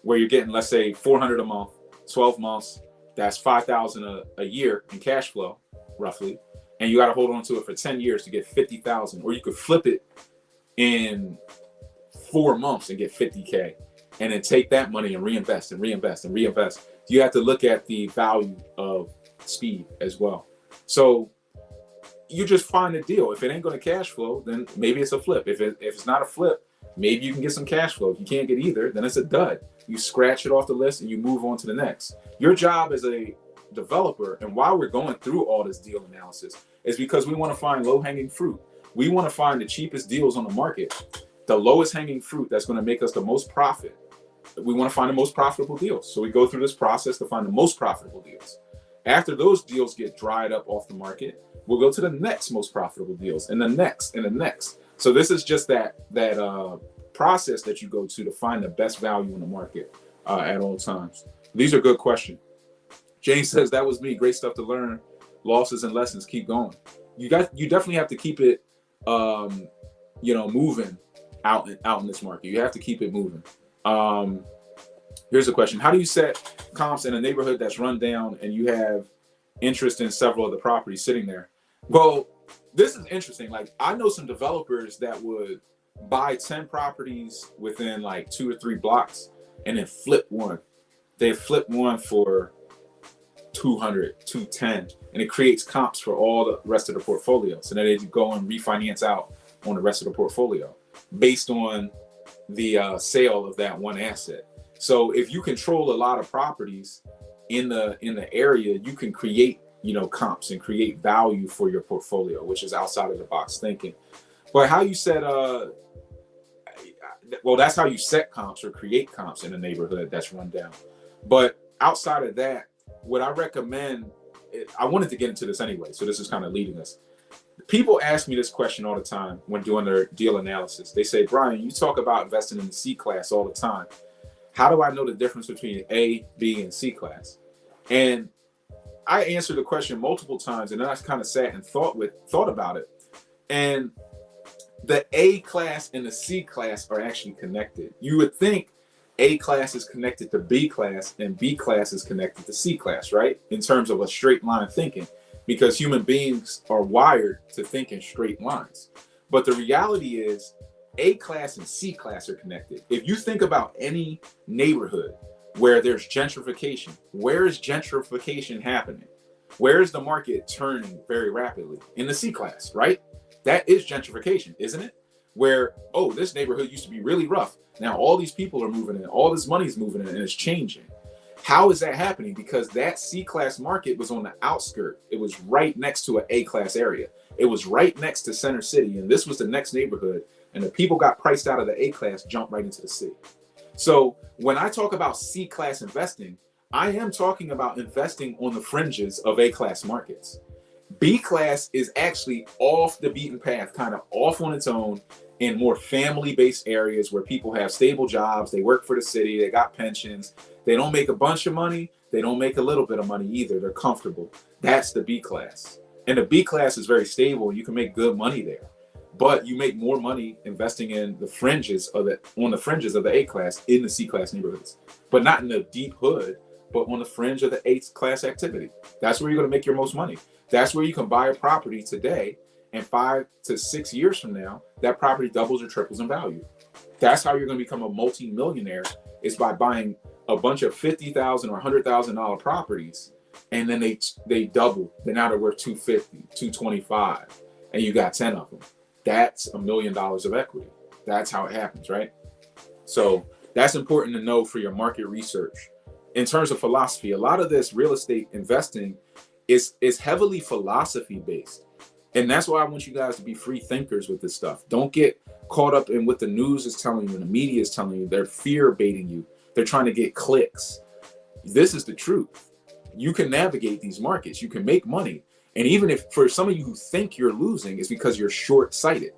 [SPEAKER 1] where you're getting, let's say, $400 a month, 12 months, that's $5,000 a year in cash flow, roughly. And you got to hold on to it for 10 years to get 50,000, or you could flip it in 4 months and get 50K, and then take that money and reinvest and reinvest and reinvest. You have to look at the value of speed as well. So you just find a deal. If it ain't going to cash flow, then maybe it's a flip. If it's not a flip, maybe you can get some cash flow. If you can't get either, then it's a dud. You scratch it off the list and you move on to the next. Your job as a developer and why we're going through all this deal analysis is because we want to find low-hanging fruit. We want to find the cheapest deals on the market, the lowest hanging fruit that's going to make us the most profit. We want to find the most profitable deals. So we go through this process to find the most profitable deals. After those deals get dried up off the market, we'll go to the next most profitable deals and the next and the next. So this is just that process that you go to find the best value in the market at all times. These are good questions. Jane says, that was me. Great stuff to learn. Losses and lessons. Keep going. You definitely have to keep it, moving out in this market. You have to keep it moving. Here's a question. How do you set comps in a neighborhood that's run down and you have interest in several of the properties sitting there? Well, this is interesting. Like, I know some developers that would buy 10 properties within like 2 or 3 blocks and then flip one. They flip one for 200, 210, and it creates comps for all the rest of the portfolio. So then they go and refinance out on the rest of the portfolio based on the sale of that one asset. So if you control a lot of properties in the area, you can create, comps and create value for your portfolio, which is outside of the box thinking. But how you set that's how you set comps or create comps in a neighborhood that's run down. But outside of that, what I recommend, I wanted to get into this anyway, so this is kind of leading us. People ask me this question all the time when doing their deal analysis. They say, Brian, you talk about investing in the C class all the time. How do I know the difference between A, B, and C class? And I answered the question multiple times, and then I kind of sat and thought about it. And the A class and the C class are actually connected. You would think A class is connected to B class and B class is connected to C class, right? In terms of a straight line thinking, because human beings are wired to think in straight lines. But the reality is A class and C class are connected. If you think about any neighborhood where there's gentrification, where is gentrification happening? Where is the market turning very rapidly? In the C class, right? That is gentrification, isn't it? Where, oh, this neighborhood used to be really rough. Now all these people are moving in, all this money is moving in, and it's changing. How is that happening? Because that C-class market was on the outskirt. It was right next to an A-class area. It was right next to Center City, and this was the next neighborhood, and the people got priced out of the A-class, jumped right into the C. So when I talk about C-class investing, I am talking about investing on the fringes of A-class markets. B-class is actually off the beaten path, kind of off on its own in more family-based areas where people have stable jobs, they work for the city, they got pensions, they don't make a bunch of money, they don't make a little bit of money either, they're comfortable. That's the B-class. And the B-class is very stable, you can make good money there. But you make more money investing in the fringes of the A-class in the C-class neighborhoods, but not in the deep hood, but on the fringe of the A-class activity. That's where you're gonna make your most money. That's where you can buy a property today, and 5 to 6 years from now, that property doubles or triples in value. That's how you're going to become a multi-millionaire, is by buying a bunch of $50,000 or $100,000 properties, and then they double. Then now they're worth $250, $225, and you got 10 of them. That's $1 million of equity. That's how it happens, right? So that's important to know for your market research. In terms of philosophy, a lot of this real estate investing is heavily philosophy based. And that's why I want you guys to be free thinkers with this stuff. Don't get caught up in what the news is telling you and the media is telling you. They're fear baiting you. They're trying to get clicks. This is the truth. You can navigate these markets. You can make money. And even if for some of you who think you're losing, it's because you're short-sighted.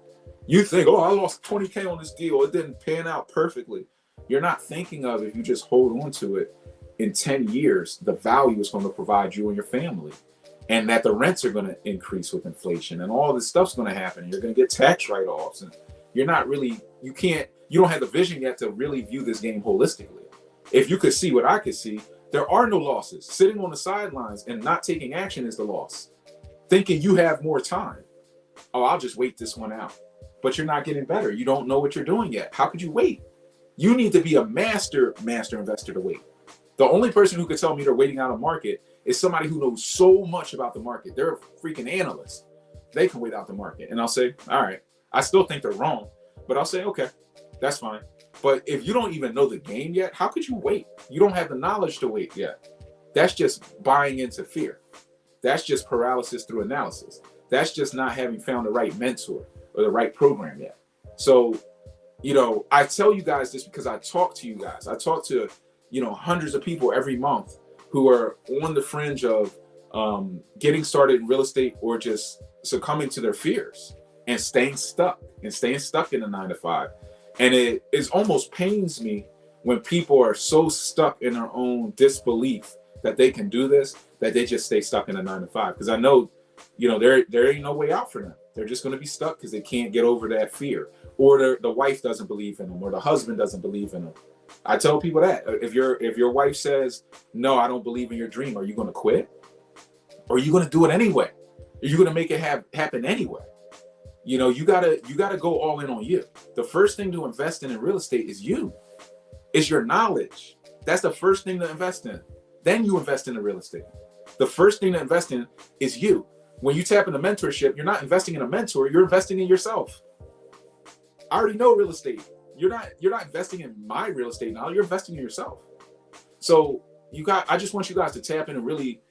[SPEAKER 1] You think, oh, I lost 20K on this deal. It didn't pan out perfectly. You're not thinking of, if you just hold on to it, in 10 years, the value is going to provide you and your family, and that the rents are going to increase with inflation, and all this stuff's going to happen. You're going to get tax write-offs, and you're not really, you don't have the vision yet to really view this game holistically. If you could see what I could see, there are no losses. Sitting on the sidelines and not taking action is the loss. Thinking you have more time. Oh, I'll just wait this one out. But you're not getting better. You don't know what you're doing yet. How could you wait? You need to be a master investor to wait. The only person who could tell me they're waiting out a market is somebody who knows so much about the market. They're a freaking analyst. They can wait out the market. And I'll say, all right, I still think they're wrong, but I'll say, okay, that's fine. But if you don't even know the game yet, how could you wait? You don't have the knowledge to wait yet. That's just buying into fear. That's just paralysis through analysis. That's just not having found the right mentor or the right program yet. So, I tell you guys this because I talk to you guys. I talk to, hundreds of people every month who are on the fringe of getting started in real estate or just succumbing to their fears and staying stuck in the 9 to 5. And it almost pains me when people are so stuck in their own disbelief that they can do this, that they just stay stuck in a 9 to 5. Because I know, there ain't no way out for them. They're just going to be stuck because they can't get over that fear, or the wife doesn't believe in them, or the husband doesn't believe in them. I tell people that if your wife says, no, I don't believe in your dream, are you going to quit? Or are you going to do it anyway? Are you going to make it happen anyway? You gotta go all in on you. The first thing to invest in real estate is you. Is your knowledge. That's the first thing to invest in. Then you invest in the real estate. The first thing to invest in is you. When you tap into mentorship, you're not investing in a mentor, you're investing in yourself. I already know real estate. You're not investing in my real estate now, you're investing in yourself. So I just want you guys to tap in and really,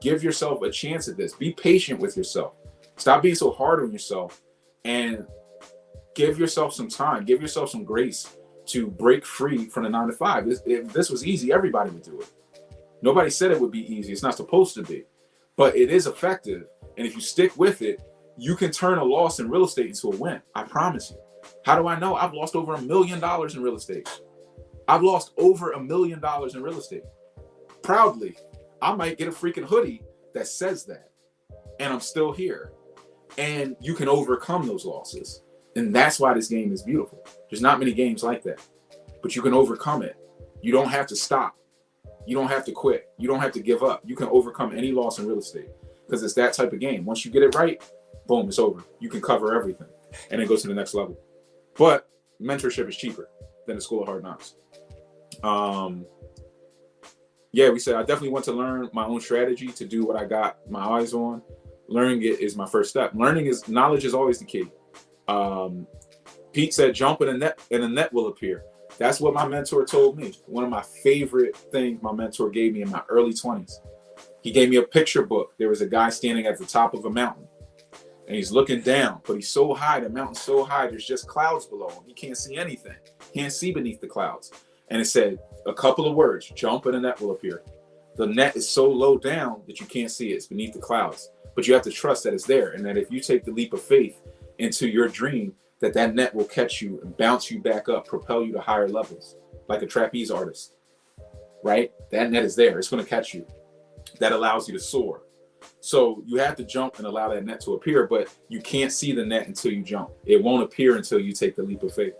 [SPEAKER 1] give yourself a chance at this. Be patient with yourself. Stop being so hard on yourself and give yourself some time, give yourself some grace to break free from the 9 to 5. If this was easy, everybody would do it. Nobody said it would be easy. It's not supposed to be, but it is effective. And if you stick with it, you can turn a loss in real estate into a win. I promise you. How do I know? I've lost over $1 million in real estate. I've lost over $1 million in real estate. Proudly, I might get a freaking hoodie that says that, and I'm still here. And you can overcome those losses. And that's why this game is beautiful. There's not many games like that, but you can overcome it. You don't have to stop. You don't have to quit. You don't have to give up. You can overcome any loss in real estate because it's that type of game. Once you get it right, boom, it's over. You can cover everything and then go to the next level. But mentorship is cheaper than the School of Hard Knocks. We said I definitely want to learn my own strategy to do what I got my eyes on. Learning it is my first step. Knowledge is always the key. Pete said, jump in a net and a net will appear. That's what my mentor told me. One of my favorite things my mentor gave me in my early 20s. He gave me a picture book. There was a guy standing at the top of a mountain and he's looking down, but he's so high, the mountain's so high, there's just clouds below him. He can't see anything. Can't see beneath the clouds. And it said a couple of words, jump and a net will appear. The net is so low down that you can't see it. It's beneath the clouds. But you have to trust that it's there, and that if you take the leap of faith into your dream, that net will catch you and bounce you back up, propel you to higher levels, like a trapeze artist, right? That net is there. It's going to catch you. That allows you to soar. So you have to jump and allow that net to appear, but you can't see the net until you jump. It won't appear until you take the leap of faith.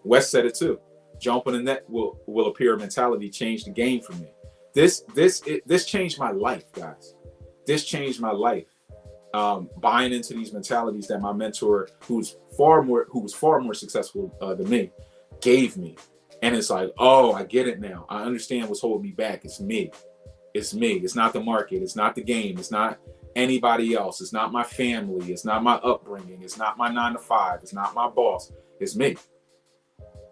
[SPEAKER 1] Wes said it too. Jump in the net will appear mentality changed the game for me. This changed my life, guys. This changed my life. Buying into these mentalities that my mentor, who was far more successful than me, gave me. And it's like, oh, I get it now. I understand what's holding me back. It's me. It's me. It's not the market. It's not the game. It's not anybody else. It's not my family. It's not my upbringing. It's not my 9 to 5. It's not my boss. It's me.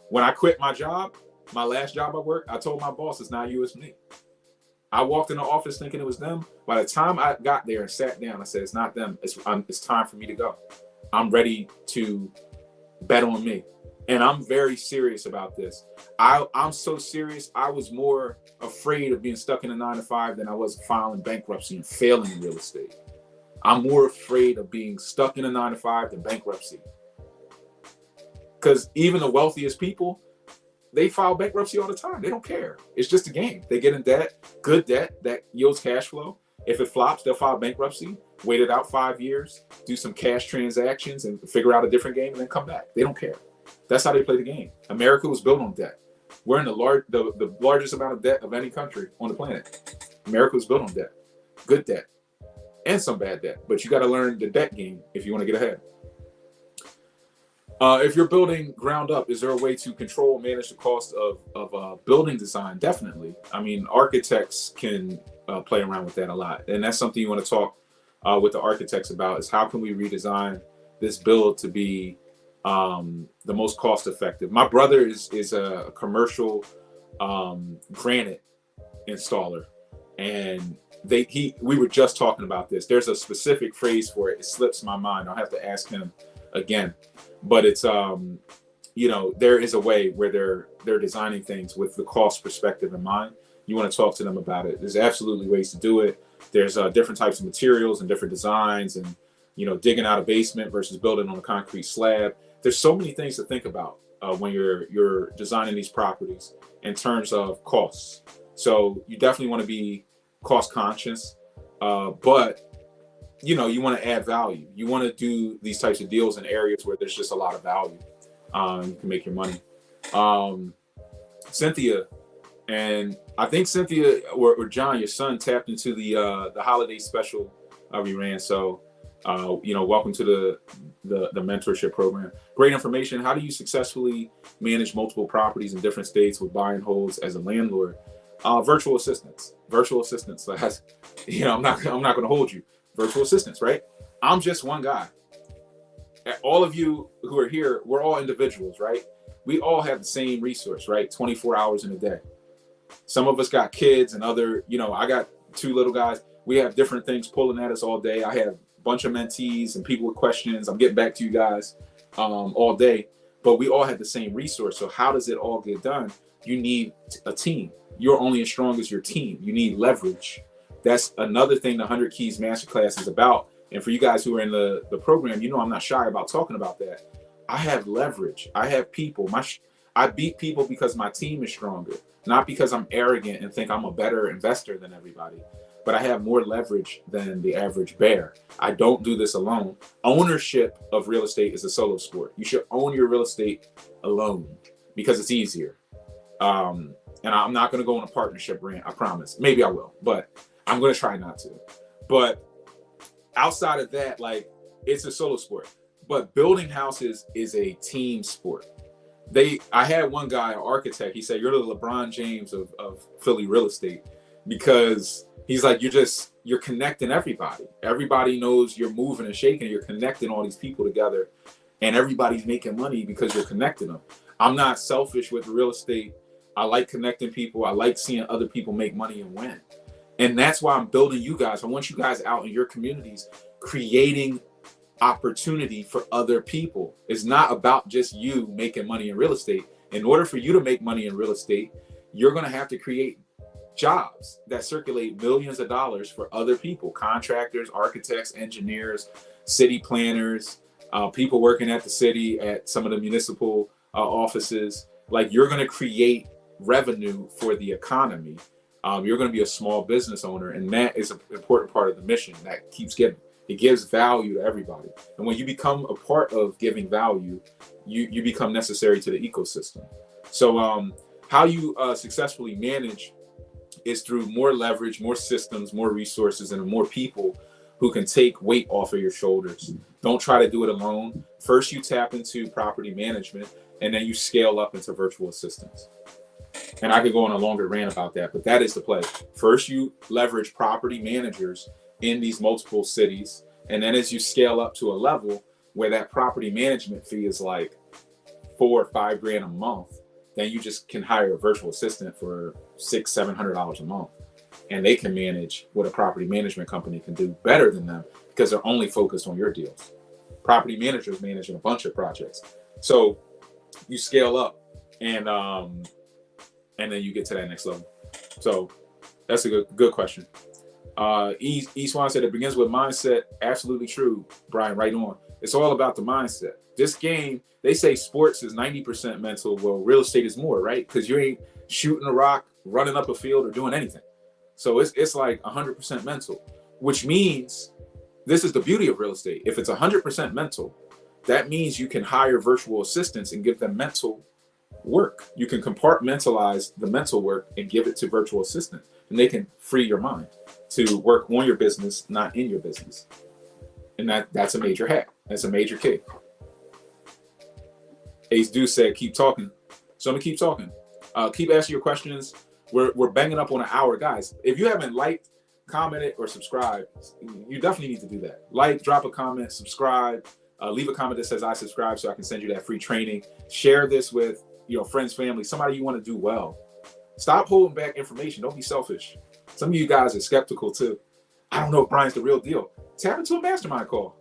[SPEAKER 1] When I quit my job, my last job I worked, I told my boss, it's not you, it's me. I walked in the office thinking it was them. By the time I got there and sat down, I said, it's not them. It's time for me to go. I'm ready to bet on me. And I'm very serious about this. I'm so serious. I was more afraid of being stuck in a 9 to 5 than I was filing bankruptcy and failing in real estate. I'm more afraid of being stuck in a 9 to 5 than bankruptcy. Because even the wealthiest people, they file bankruptcy all the time. They don't care. It's just a game. They get in debt, good debt that yields cash flow. If it flops, they'll file bankruptcy, wait it out 5 years, do some cash transactions and figure out a different game and then come back. They don't care. That's how they play the game. America was built on debt. We're in the largest amount of debt of any country on the planet. America was built on debt, good debt, and some bad debt. But you got to learn the debt game if you want to get ahead. If you're building ground up, is there a way to control and manage the cost of building design? Definitely. I mean, architects can play around with that a lot. And that's something you want to talk with the architects about, is how can we redesign this build to be the most cost effective. My brother is a commercial granite installer, and we were just talking about this. There's a specific phrase for it. It slips my mind. I'll have to ask him again, but it's there is a way where they're designing things with the cost perspective in mind. You want to talk to them about it. There's absolutely ways to do it. There's different types of materials and different designs, and digging out a basement versus building on a concrete slab. There's so many things to think about when you're designing these properties in terms of costs. So you definitely want to be cost conscious, but you want to add value. You want to do these types of deals in areas where there's just a lot of value. You can make your money. Cynthia, and I think Cynthia or John, your son, tapped into the holiday special we ran. So welcome to the mentorship program. Great information. How do you successfully manage multiple properties in different states with buy and holds as a landlord? Virtual assistants. I'm not going to hold you. Virtual assistants, right? I'm just one guy. All of you who are here, we're all individuals, right? We all have the same resource, right? 24 hours in a day. Some of us got kids and other, I got 2 little guys. We have different things pulling at us all day. I have a bunch of mentees and people with questions. I'm getting back to you guys all day, but we all have the same resource. So how does it all get done? You need a team. You're only as strong as your team. You need leverage. That's another thing the 100 Keys Masterclass is about. And for you guys who are in the program, I'm not shy about talking about that. I have leverage. I have people. I beat people because my team is stronger, not because I'm arrogant and think I'm a better investor than everybody. But I have more leverage than the average bear. I don't do this alone. Ownership of real estate is a solo sport. You should own your real estate alone because it's easier. And I'm not going to go on a partnership rant, I promise. Maybe I will, but I'm going to try not to. But outside of that, it's a solo sport. But building houses is a team sport. I had one guy, an architect, he said, you're the LeBron James of Philly real estate, because he's like, you're connecting everybody. Everybody knows you're moving and shaking. You're connecting all these people together, and everybody's making money because you're connecting them. I'm not selfish with real estate. I like connecting people. I like seeing other people make money and win. And that's why I'm building you guys. I want you guys out in your communities, creating opportunity for other people. It's not about just you making money in real estate. In order for you to make money in real estate, you're going to have to create jobs that circulate millions of dollars for other people, contractors, architects, engineers, city planners, people working at the city, at some of the municipal offices. You're going to create revenue for the economy. You're going to be a small business owner, and that is an important part of the mission that keeps giving. It gives value to everybody. And when you become a part of giving value, you become necessary to the ecosystem. So how you successfully manage is through more leverage, more systems, more resources, and more people who can take weight off of your shoulders. Don't try to do it alone. First, you tap into property management, and then you scale up into virtual assistants. And I could go on a longer rant about that, but that is the play. First, you leverage property managers in these multiple cities. And then as you scale up to a level where that property management fee is like $4 or $5 grand a month, then you just can hire a virtual assistant for $600-700 a month. And they can manage what a property management company can do better than them because they're only focused on your deals. Property managers managing a bunch of projects. So you scale up and then you get to that next level. So that's a good question. Swan said it begins with mindset. Absolutely true, Brian, right on. It's all about the mindset. This game, they say sports is 90% mental. Well, real estate is more, right? Because you ain't shooting a rock, running up a field, or doing anything. So it's like 100% mental, which means this is the beauty of real estate. If it's 100% mental, that means you can hire virtual assistants and give them mental work. You can compartmentalize the mental work and give it to virtual assistants, and they can free your mind to work on your business, not in your business. And that's a major hack. That's a major kick. Ace Deuce said, keep talking. So I'm gonna keep talking. Keep asking your questions. We're banging up on an hour. Guys, if you haven't liked, commented, or subscribed, you definitely need to do that. Like, drop a comment, subscribe, leave a comment that says I subscribe so I can send you that free training. Share this with friends, family, somebody you want to do well. Stop holding back information. Don't be selfish. Some of you guys are skeptical too. I don't know if Brian's the real deal. Tap into a mastermind call.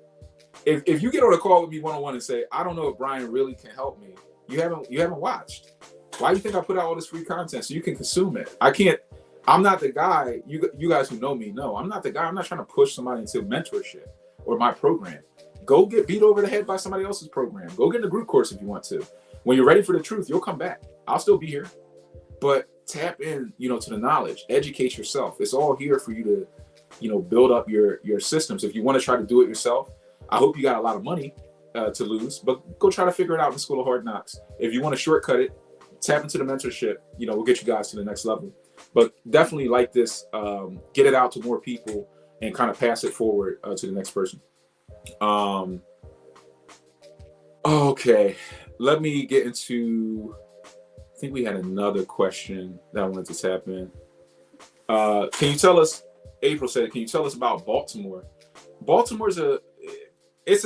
[SPEAKER 1] If you get on a call with me one-on-one and say, I don't know if Brian really can help me, you haven't watched. Why do you think I put out all this free content so you can consume it? I'm not the guy, you guys who know me know, I'm not the guy, I'm not trying to push somebody into mentorship or my program. Go get beat over the head by somebody else's program. Go get in the group course if you want to. When you're ready for the truth, you'll come back. I'll still be here. But tap in, to the knowledge, educate yourself. It's all here for you to, build up your systems. If you want to try to do it yourself, I hope you got a lot of money to lose, but go try to figure it out in the School of Hard Knocks. If you want to shortcut it, tap into the mentorship, we'll get you guys to the next level. But definitely like this, get it out to more people and kind of pass it forward to the next person. Okay, let me get into, I think we had another question that I wanted to tap in. Can you tell us, April said, can you tell us about Baltimore? Baltimore's it's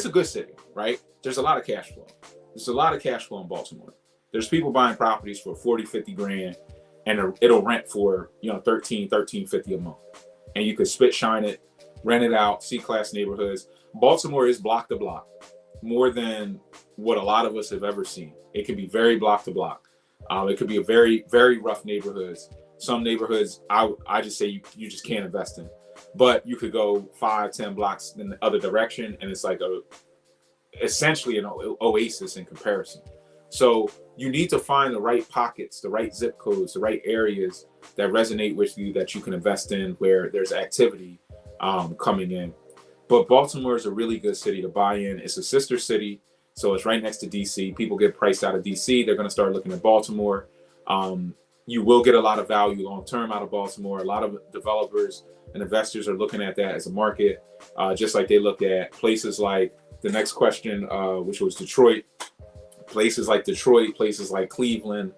[SPEAKER 1] a good city, right? There's a lot of cash flow. There's a lot of cash flow in Baltimore. There's people buying properties for 40, 50 grand and it'll rent for, $13.50 a month. And you could spit shine it, rent it out, C-class neighborhoods. Baltimore is block to block, more than what a lot of us have ever seen. It can be very block to block. It could be a very, very rough neighborhoods. Some neighborhoods, I just say you just can't invest in. But you could go 5, 10 blocks in the other direction, and it's like essentially an oasis in comparison. So you need to find the right pockets, the right zip codes, the right areas that resonate with you that you can invest in, where there's activity coming in. But Baltimore is a really good city to buy in. It's a sister city, so it's right next to DC. People get priced out of DC. They're going to start looking at Baltimore. You will get a lot of value long-term out of Baltimore. A lot of developers and investors are looking at that as a market, just like they look at places like the next question, which was Detroit. Places like Detroit, places like Cleveland,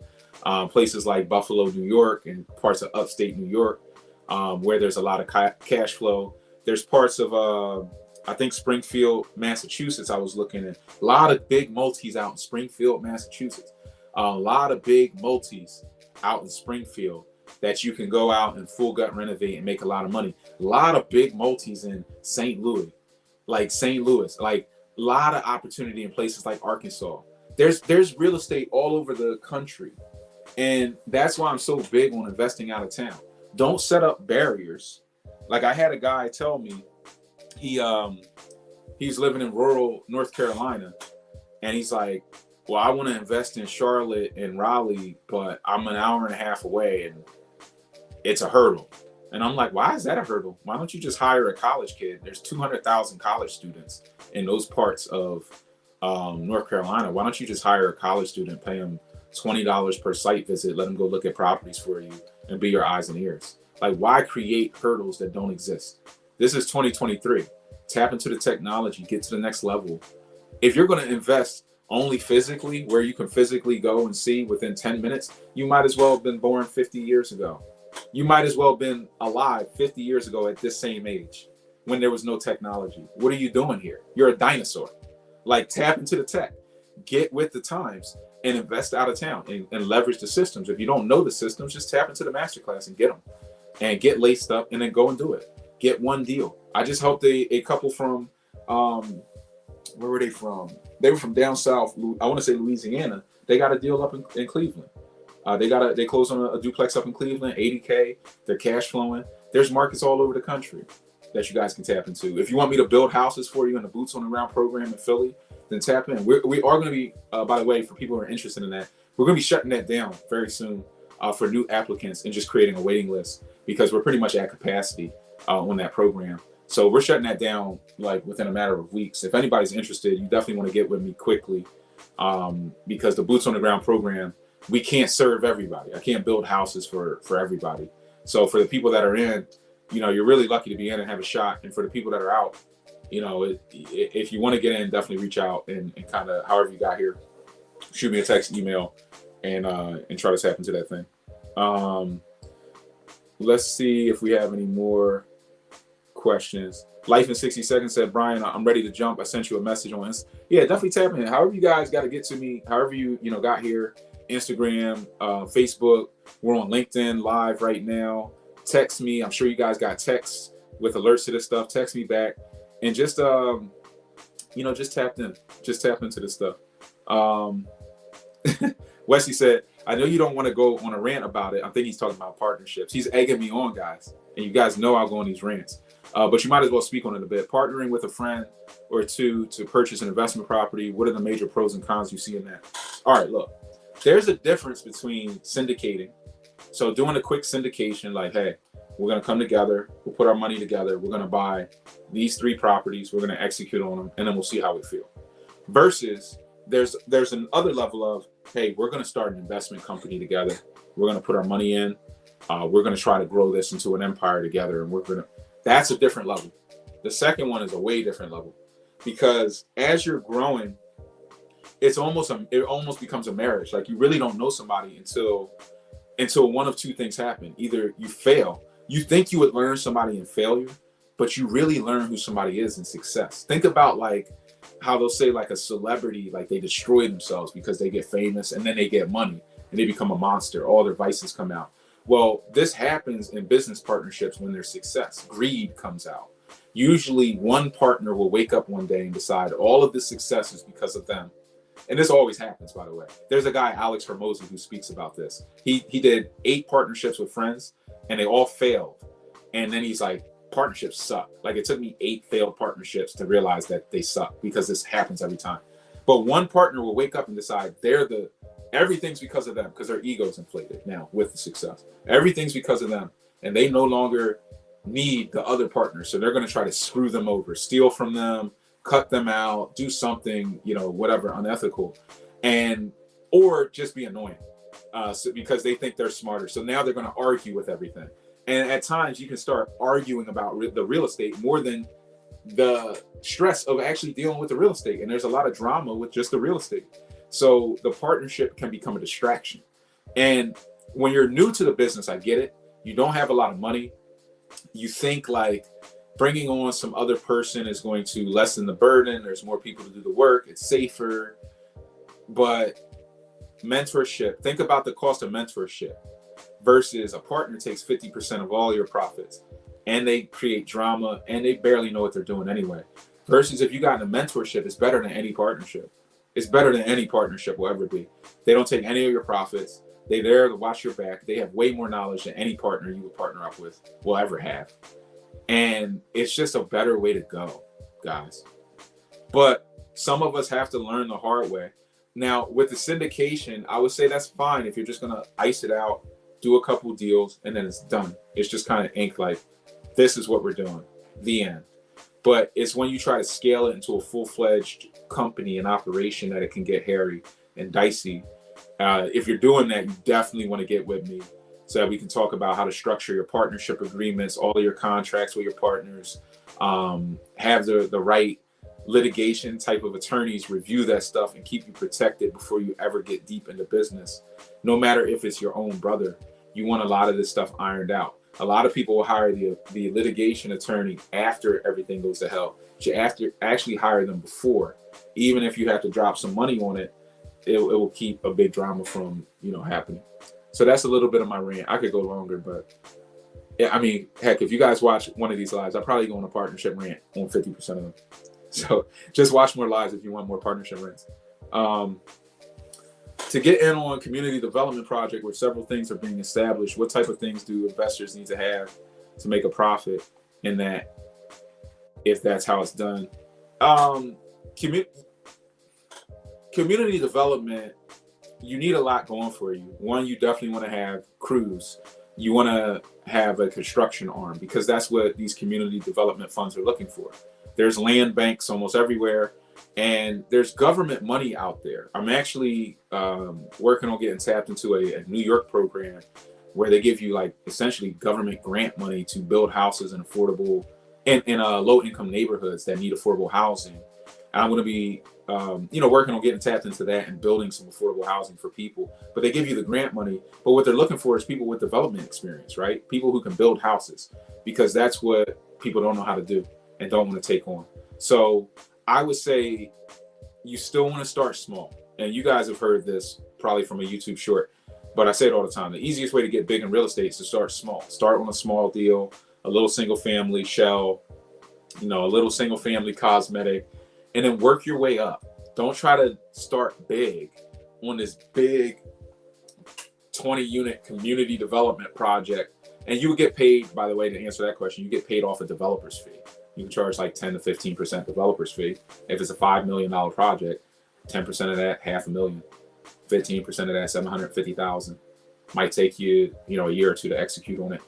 [SPEAKER 1] places like Buffalo, New York, and parts of upstate New York, where there's a lot of cash flow. There's parts of, I think, Springfield, Massachusetts, I was looking at. A lot of big multis out in Springfield, Massachusetts. A lot of big multis out in Springfield that you can go out and full gut renovate and make a lot of money. A lot of big multis in St. Louis, like a lot of opportunity in places like Arkansas. There's real estate all over the country. And that's why I'm so big on investing out of town. Don't set up barriers. Like I had a guy tell me, he's living in rural North Carolina, and he's like, well, I want to invest in Charlotte and Raleigh, but I'm an hour and a half away and it's a hurdle. And I'm like, why is that a hurdle? Why don't you just hire a college kid? There's 200,000 college students in those parts of North Carolina. Why don't you just hire a college student, pay them $20 per site visit, let them go look at properties for you and be your eyes and ears? Like, why create hurdles that don't exist? This is 2023. Tap into the technology, get to the next level. If you're going to invest only physically, where you can physically go and see within 10 minutes, you might as well have been born 50 years ago. You might as well have been alive 50 years ago at this same age when there was no technology. What are you doing here? You're a dinosaur. Like, tap into the tech, get with the times, and invest out of town and leverage the systems. If you don't know the systems, just tap into the masterclass and get them and get laced up and then go and do it. Get one deal. I just helped a couple from, where were they from? They were from down south, I want to say Louisiana. They got a deal up in Cleveland. They closed on a duplex up in Cleveland, 80K. They're cash flowing. There's markets all over the country that you guys can tap into. If you want me to build houses for you in the Boots on the Ground program in Philly, then tap in. We are going to be, by the way, for people who are interested in that, we're going to be shutting that down very soon for new applicants and just creating a waiting list, because we're pretty much at capacity on that program. So we're shutting that down like within a matter of weeks. If anybody's interested, you definitely want to get with me quickly, because the Boots on the Ground program, we can't serve everybody. I can't build houses for everybody. So for the people that are in, you're really lucky to be in and have a shot. And for the people that are out, if you want to get in, definitely reach out and kind of however you got here, shoot me a text, email, and try to tap into that thing. Let's see if we have any more questions. Life in 60 Seconds said, Brian, I'm ready to jump. I sent you a message on Insta. Yeah, definitely tap in. However you guys got to get to me, however you got here, Instagram, Facebook. We're on LinkedIn live right now. Text me. I'm sure you guys got texts with alerts to this stuff. Text me back and just just tap into this stuff. Wesley said, I know you don't want to go on a rant about it. I think he's talking about partnerships. He's egging me on, guys. And you guys know I'll go on these rants. But you might as well speak on it a bit. Partnering with a friend or two to purchase an investment property. What are the major pros and cons you see in that? All right, look, there's a difference between syndicating. So doing a quick syndication, like, hey, we're going to come together. We'll put our money together. We're going to buy these 3 properties. We're going to execute on them. And then we'll see how we feel. Versus there's another level of, hey, we're going to start an investment company together. We're going to put our money in. We're going to try to grow this into an empire together. And that's a different level. The second one is a way different level, because as you're growing, it almost becomes a marriage. Like, you really don't know somebody until one of 2 things happen. Either you fail. You think you would learn somebody in failure, but you really learn who somebody is in success. Think about like how they'll say like a celebrity, like they destroy themselves because they get famous and then they get money and they become a monster. All their vices come out. Well, this happens in business partnerships when there's success. Greed comes out. Usually one partner will wake up one day and decide all of the success is because of them. And this always happens, by the way. There's a guy, Alex Hermosi, who speaks about this. He did 8 partnerships with friends and they all failed. And then he's like, partnerships suck. Like, it took me 8 failed partnerships to realize that they suck, because this happens every time. But one partner will wake up and decide everything's because of them, because their ego's inflated now with the success. Everything's because of them. And they no longer need the other partner. So they're going to try to screw them over, steal from them, cut them out, do something, whatever, unethical, or just be annoying because they think they're smarter. So now they're going to argue with everything. And at times you can start arguing about the real estate more than the stress of actually dealing with the real estate. And there's a lot of drama with just the real estate. So the partnership can become a distraction. And when you're new to the business, I get it. You don't have a lot of money. You think like bringing on some other person is going to lessen the burden. There's more people to do the work. It's safer. But mentorship, think about the cost of mentorship versus a partner takes 50% of all your profits and they create drama and they barely know what they're doing anyway. Versus if you got in a mentorship, it's better than any partnership. It's better than any partnership will ever be. They don't take any of your profits. They're there to watch your back. They have way more knowledge than any partner you would partner up with will ever have. And it's just a better way to go, guys. But some of us have to learn the hard way. Now, with the syndication, I would say that's fine if you're just going to ice it out, do a couple deals, and then it's done. It's just kind of ink like, this is what we're doing, the end. But it's when you try to scale it into a full-fledged company and operation that it can get hairy and dicey. If you're doing that, you definitely want to get with me so that we can talk about how to structure your partnership agreements, all of your contracts with your partners, have the right litigation type of attorneys review that stuff and keep you protected before you ever get deep into business. No matter if it's your own brother, you want a lot of this stuff ironed out. A lot of people will hire the litigation attorney after everything goes to hell. You have to actually hire them before. Even if you have to drop some money on it, it will keep a big drama from happening. So that's a little bit of my rant. I could go longer, but yeah, I mean, heck, if you guys watch one of these lives, I'll probably go on a partnership rant on 50% of them. So just watch more lives if you want more partnership rants. To get in on community development project where several things are being established, what type of things do investors need to have to make a profit in that, if that's how it's done? Community development, you need a lot going for you. One, you definitely want to have crews. You want to have a construction arm, because that's what these community development funds are looking for. There's land banks almost everywhere, and there's government money out there. I'm actually working on getting tapped into a New York program where they give you like essentially government grant money to build houses in affordable in low income neighborhoods that need affordable housing. And I'm going to be working on getting tapped into that and building some affordable housing for people. But they give you the grant money. But what they're looking for is people with development experience, right? People who can build houses, because that's what people don't know how to do and don't want to take on. So I would say you still want to start small. And you guys have heard this probably from a YouTube short, but I say it all the time. The easiest way to get big in real estate is to start small. Start on a small deal, a little single family shell, a little single family cosmetic, and then work your way up. Don't try to start big on this big 20 unit community development project. And you would get paid, by the way, to answer that question, you get paid off a developer's fee. You can charge like 10 to 15% developer's fee. If it's a $5 million project, 10% of that, $500,000. 15% of that, 750,000. Might take you, a year or two to execute on it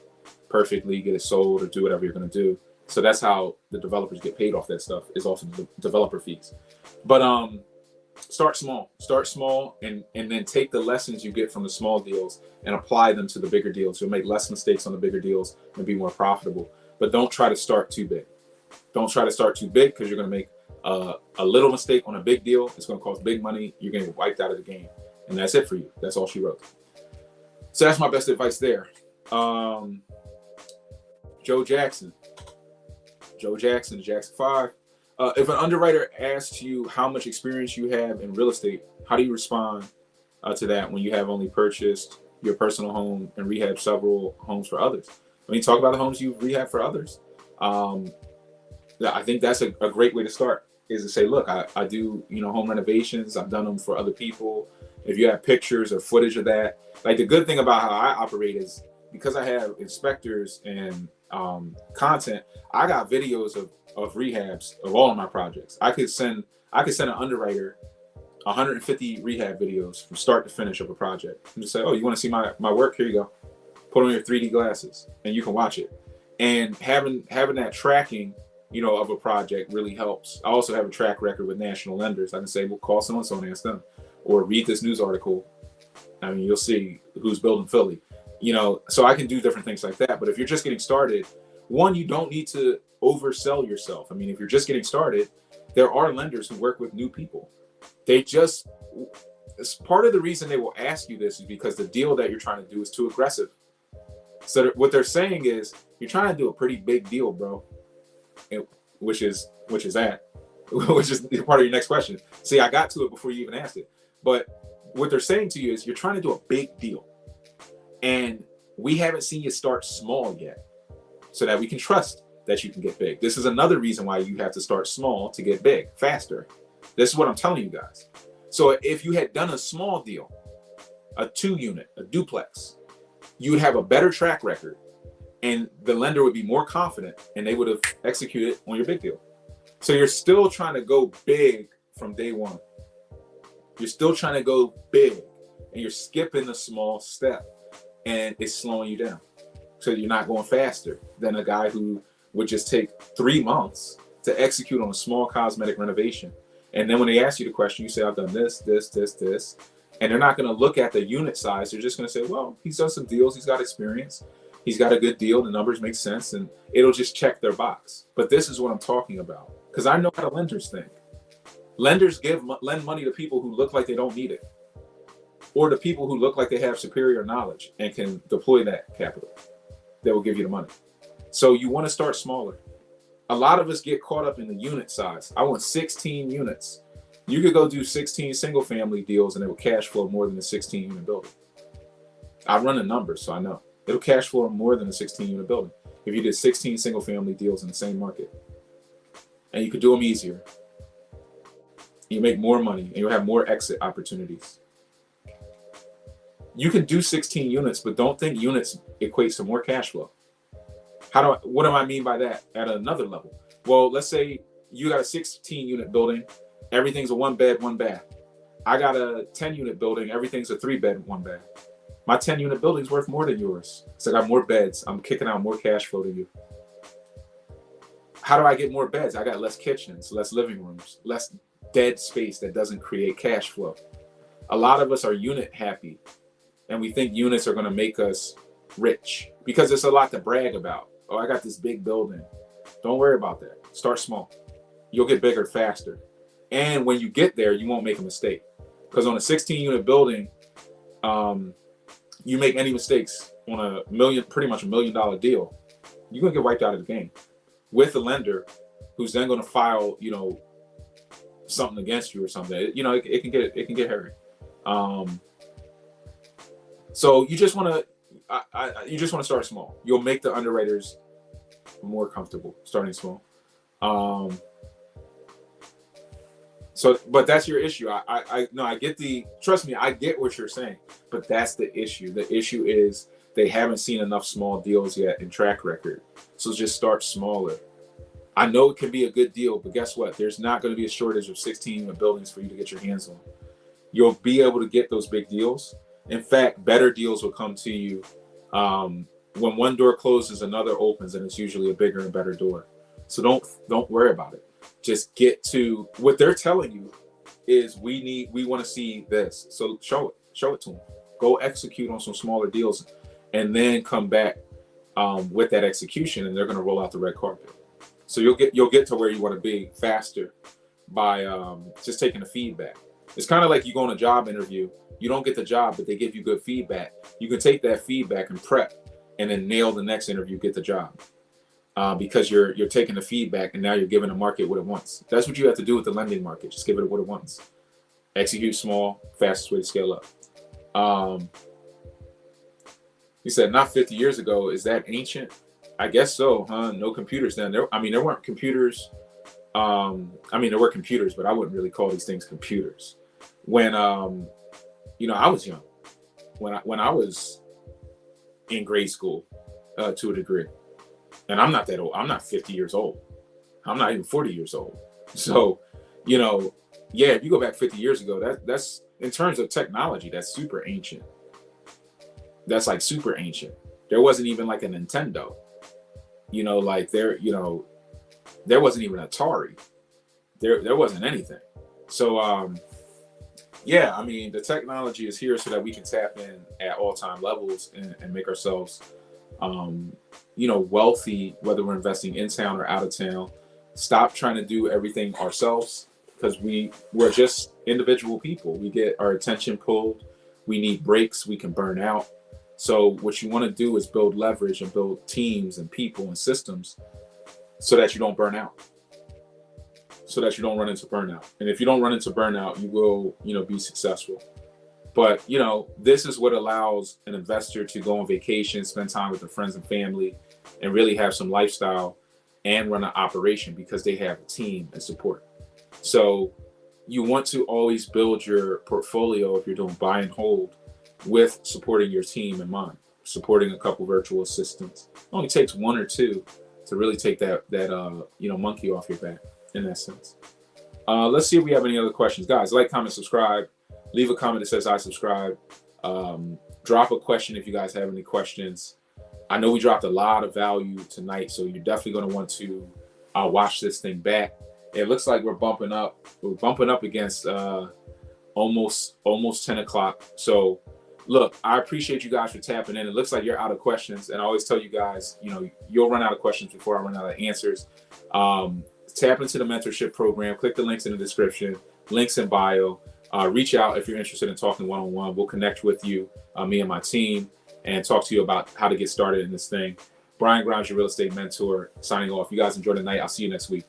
[SPEAKER 1] perfectly, get it sold, or do whatever you're going to do. So that's how the developers get paid off that stuff, is off of the developer fees. But start small, and then take the lessons you get from the small deals and apply them to the bigger deals. You'll make less mistakes on the bigger deals and be more profitable. But don't try to start too big. Don't try to start too big, because you're going to make a little mistake on a big deal. It's going to cost big money. You're going to get wiped out of the game. And that's it for you. That's all she wrote. So that's my best advice there. Joe Jackson, Jackson 5. If an underwriter asks you how much experience you have in real estate, how do you respond to that when you have only purchased your personal home and rehabbed several homes for others? When you talk about the homes you've rehabbed for others, I think that's a great way to start, is to say, look, I do, home renovations. I've done them for other people. If you have pictures or footage of that, like, the good thing about how I operate is, because I have inspectors and content, I got videos of rehabs of all of my projects. I could send an underwriter 150 rehab videos from start to finish of a project, and just say, oh, you want to see my work? Here you go. Put on your 3D glasses and you can watch it. And having that tracking, of a project really helps. I also have a track record with national lenders. I can say, well, call so-and-so and ask them, or read this news article. I mean, you'll see who's building Philly, so I can do different things like that. But if you're just getting started, one, you don't need to oversell yourself. I mean, if you're just getting started, there are lenders who work with new people. It's part of the reason they will ask you this is because the deal that you're trying to do is too aggressive. So what they're saying is, you're trying to do a pretty big deal, bro. Which is part of your next question. See, I got to it before you even asked it. But what they're saying to you is, you're trying to do a big deal, and we haven't seen you start small yet, so that we can trust that you can get big. This is another reason why you have to start small to get big faster. This is what I'm telling you guys. So if you had done a small deal, a 2-unit, a duplex, you would have a better track record, and the lender would be more confident, and they would have executed on your big deal. So you're still trying to go big from day one. You're still trying to go big, and you're skipping the small step, and it's slowing you down. So you're not going faster than a guy who would just take 3 months to execute on a small cosmetic renovation. And then when they ask you the question, you say, I've done this, this, this, this. And they're not going to look at the unit size. They're just going to say, well, he's done some deals. He's got experience. He's got a good deal. The numbers make sense. And it'll just check their box. But this is what I'm talking about, because I know how the lenders think. Lenders lend money to people who look like they don't need it, or to people who look like they have superior knowledge and can deploy that capital. They will give you the money. So you want to start smaller. A lot of us get caught up in the unit size. I want 16 units. You could go do 16 single family deals and it will cash flow more than a 16 unit building. I run the numbers, so I know. It'll cash flow more than a 16 unit building if you did 16 single family deals in the same market. And you could do them easier. You make more money and you'll have more exit opportunities. You can do 16 units, but don't think units equates to more cash flow. What do I mean by that at another level? Well, let's say you got a 16 unit building, everything's a 1 bed, 1 bath. I got a 10 unit building, everything's a 3 bed, 1 bath. My 10 unit building's worth more than yours. So I got more beds. I'm kicking out more cash flow to you. How do I get more beds? I got less kitchens, less living rooms, less dead space that doesn't create cash flow. A lot of us are unit happy, and we think units are going to make us rich because it's a lot to brag about. Oh, I got this big building. Don't worry about that. Start small. You'll get bigger faster. And when you get there, you won't make a mistake. Because on a 16 unit building, you make any mistakes on pretty much $1 million deal, you're going to get wiped out of the game with a lender who's then going to file, something against you or something. It can get hairy. So you just want to start small. You'll make the underwriters more comfortable starting small. So, but that's your issue. I get trust me, I get what you're saying, but that's the issue. The issue is they haven't seen enough small deals yet in track record. So just start smaller. I know it can be a good deal, but guess what? There's not going to be a shortage of 16 buildings for you to get your hands on. You'll be able to get those big deals. In fact, better deals will come to you. When one door closes, another opens, and it's usually a bigger and better door. So don't worry about it. Just get to what they're telling you is we want to see this. So show it to them. Go execute on some smaller deals, and then come back with that execution, and they're going to roll out the red carpet. So you'll get to where you want to be faster by just taking the feedback. It's kind of like you go on a job interview. You don't get the job, but they give you good feedback. You can take that feedback and prep, and then nail the next interview, get the job. Because you're taking the feedback, and now you're giving the market what it wants. That's what you have to do with the lending market. Just give it what it wants. Execute small, fastest way to scale up. You said not 50 years ago. Is that ancient? I guess so, huh? No computers then. There weren't computers. There were computers, but I wouldn't really call these things computers. When I was young, when I was in grade school, to a degree. And I'm not that old. I'm not 50 years old. I'm not even 40 years old. So, if you go back 50 years ago, that's in terms of technology, that's super ancient. That's like super ancient. There wasn't even like a Nintendo. There wasn't even Atari. There wasn't anything. So, the technology is here so that we can tap in at all time levels and make ourselves wealthy, whether we're investing in town or out of town. Stop trying to do everything ourselves, because we're just individual people. We get our attention pulled. We need breaks. We can burn out. So what you want to do is build leverage and build teams and people and systems so that you don't burn out, so that you don't run into burnout. And if you don't run into burnout, you will, be successful. But, this is what allows an investor to go on vacation, spend time with their friends and family, and really have some lifestyle and run an operation, because they have a team and support. So you want to always build your portfolio, if you're doing buy and hold, with supporting your team in mind, supporting a couple virtual assistants. It only takes one or two to really take that monkey off your back in that sense. Let's see if we have any other questions. Guys, like, comment, subscribe. Leave a comment that says I subscribe. Drop a question if you guys have any questions. I know we dropped a lot of value tonight, so you're definitely going to want to watch this thing back. It looks like we're bumping up. We're bumping up against almost 10 o'clock. So look, I appreciate you guys for tapping in. It looks like you're out of questions, and I always tell you guys, you'll run out of questions before I run out of answers. Tap into the mentorship program. Click the links in the description, links in bio. Reach out if you're interested in talking one-on-one. We'll connect with you, me and my team, and talk to you about how to get started in this thing. Brian Grimes, your real estate mentor, signing off. You guys enjoy the night. I'll see you next week.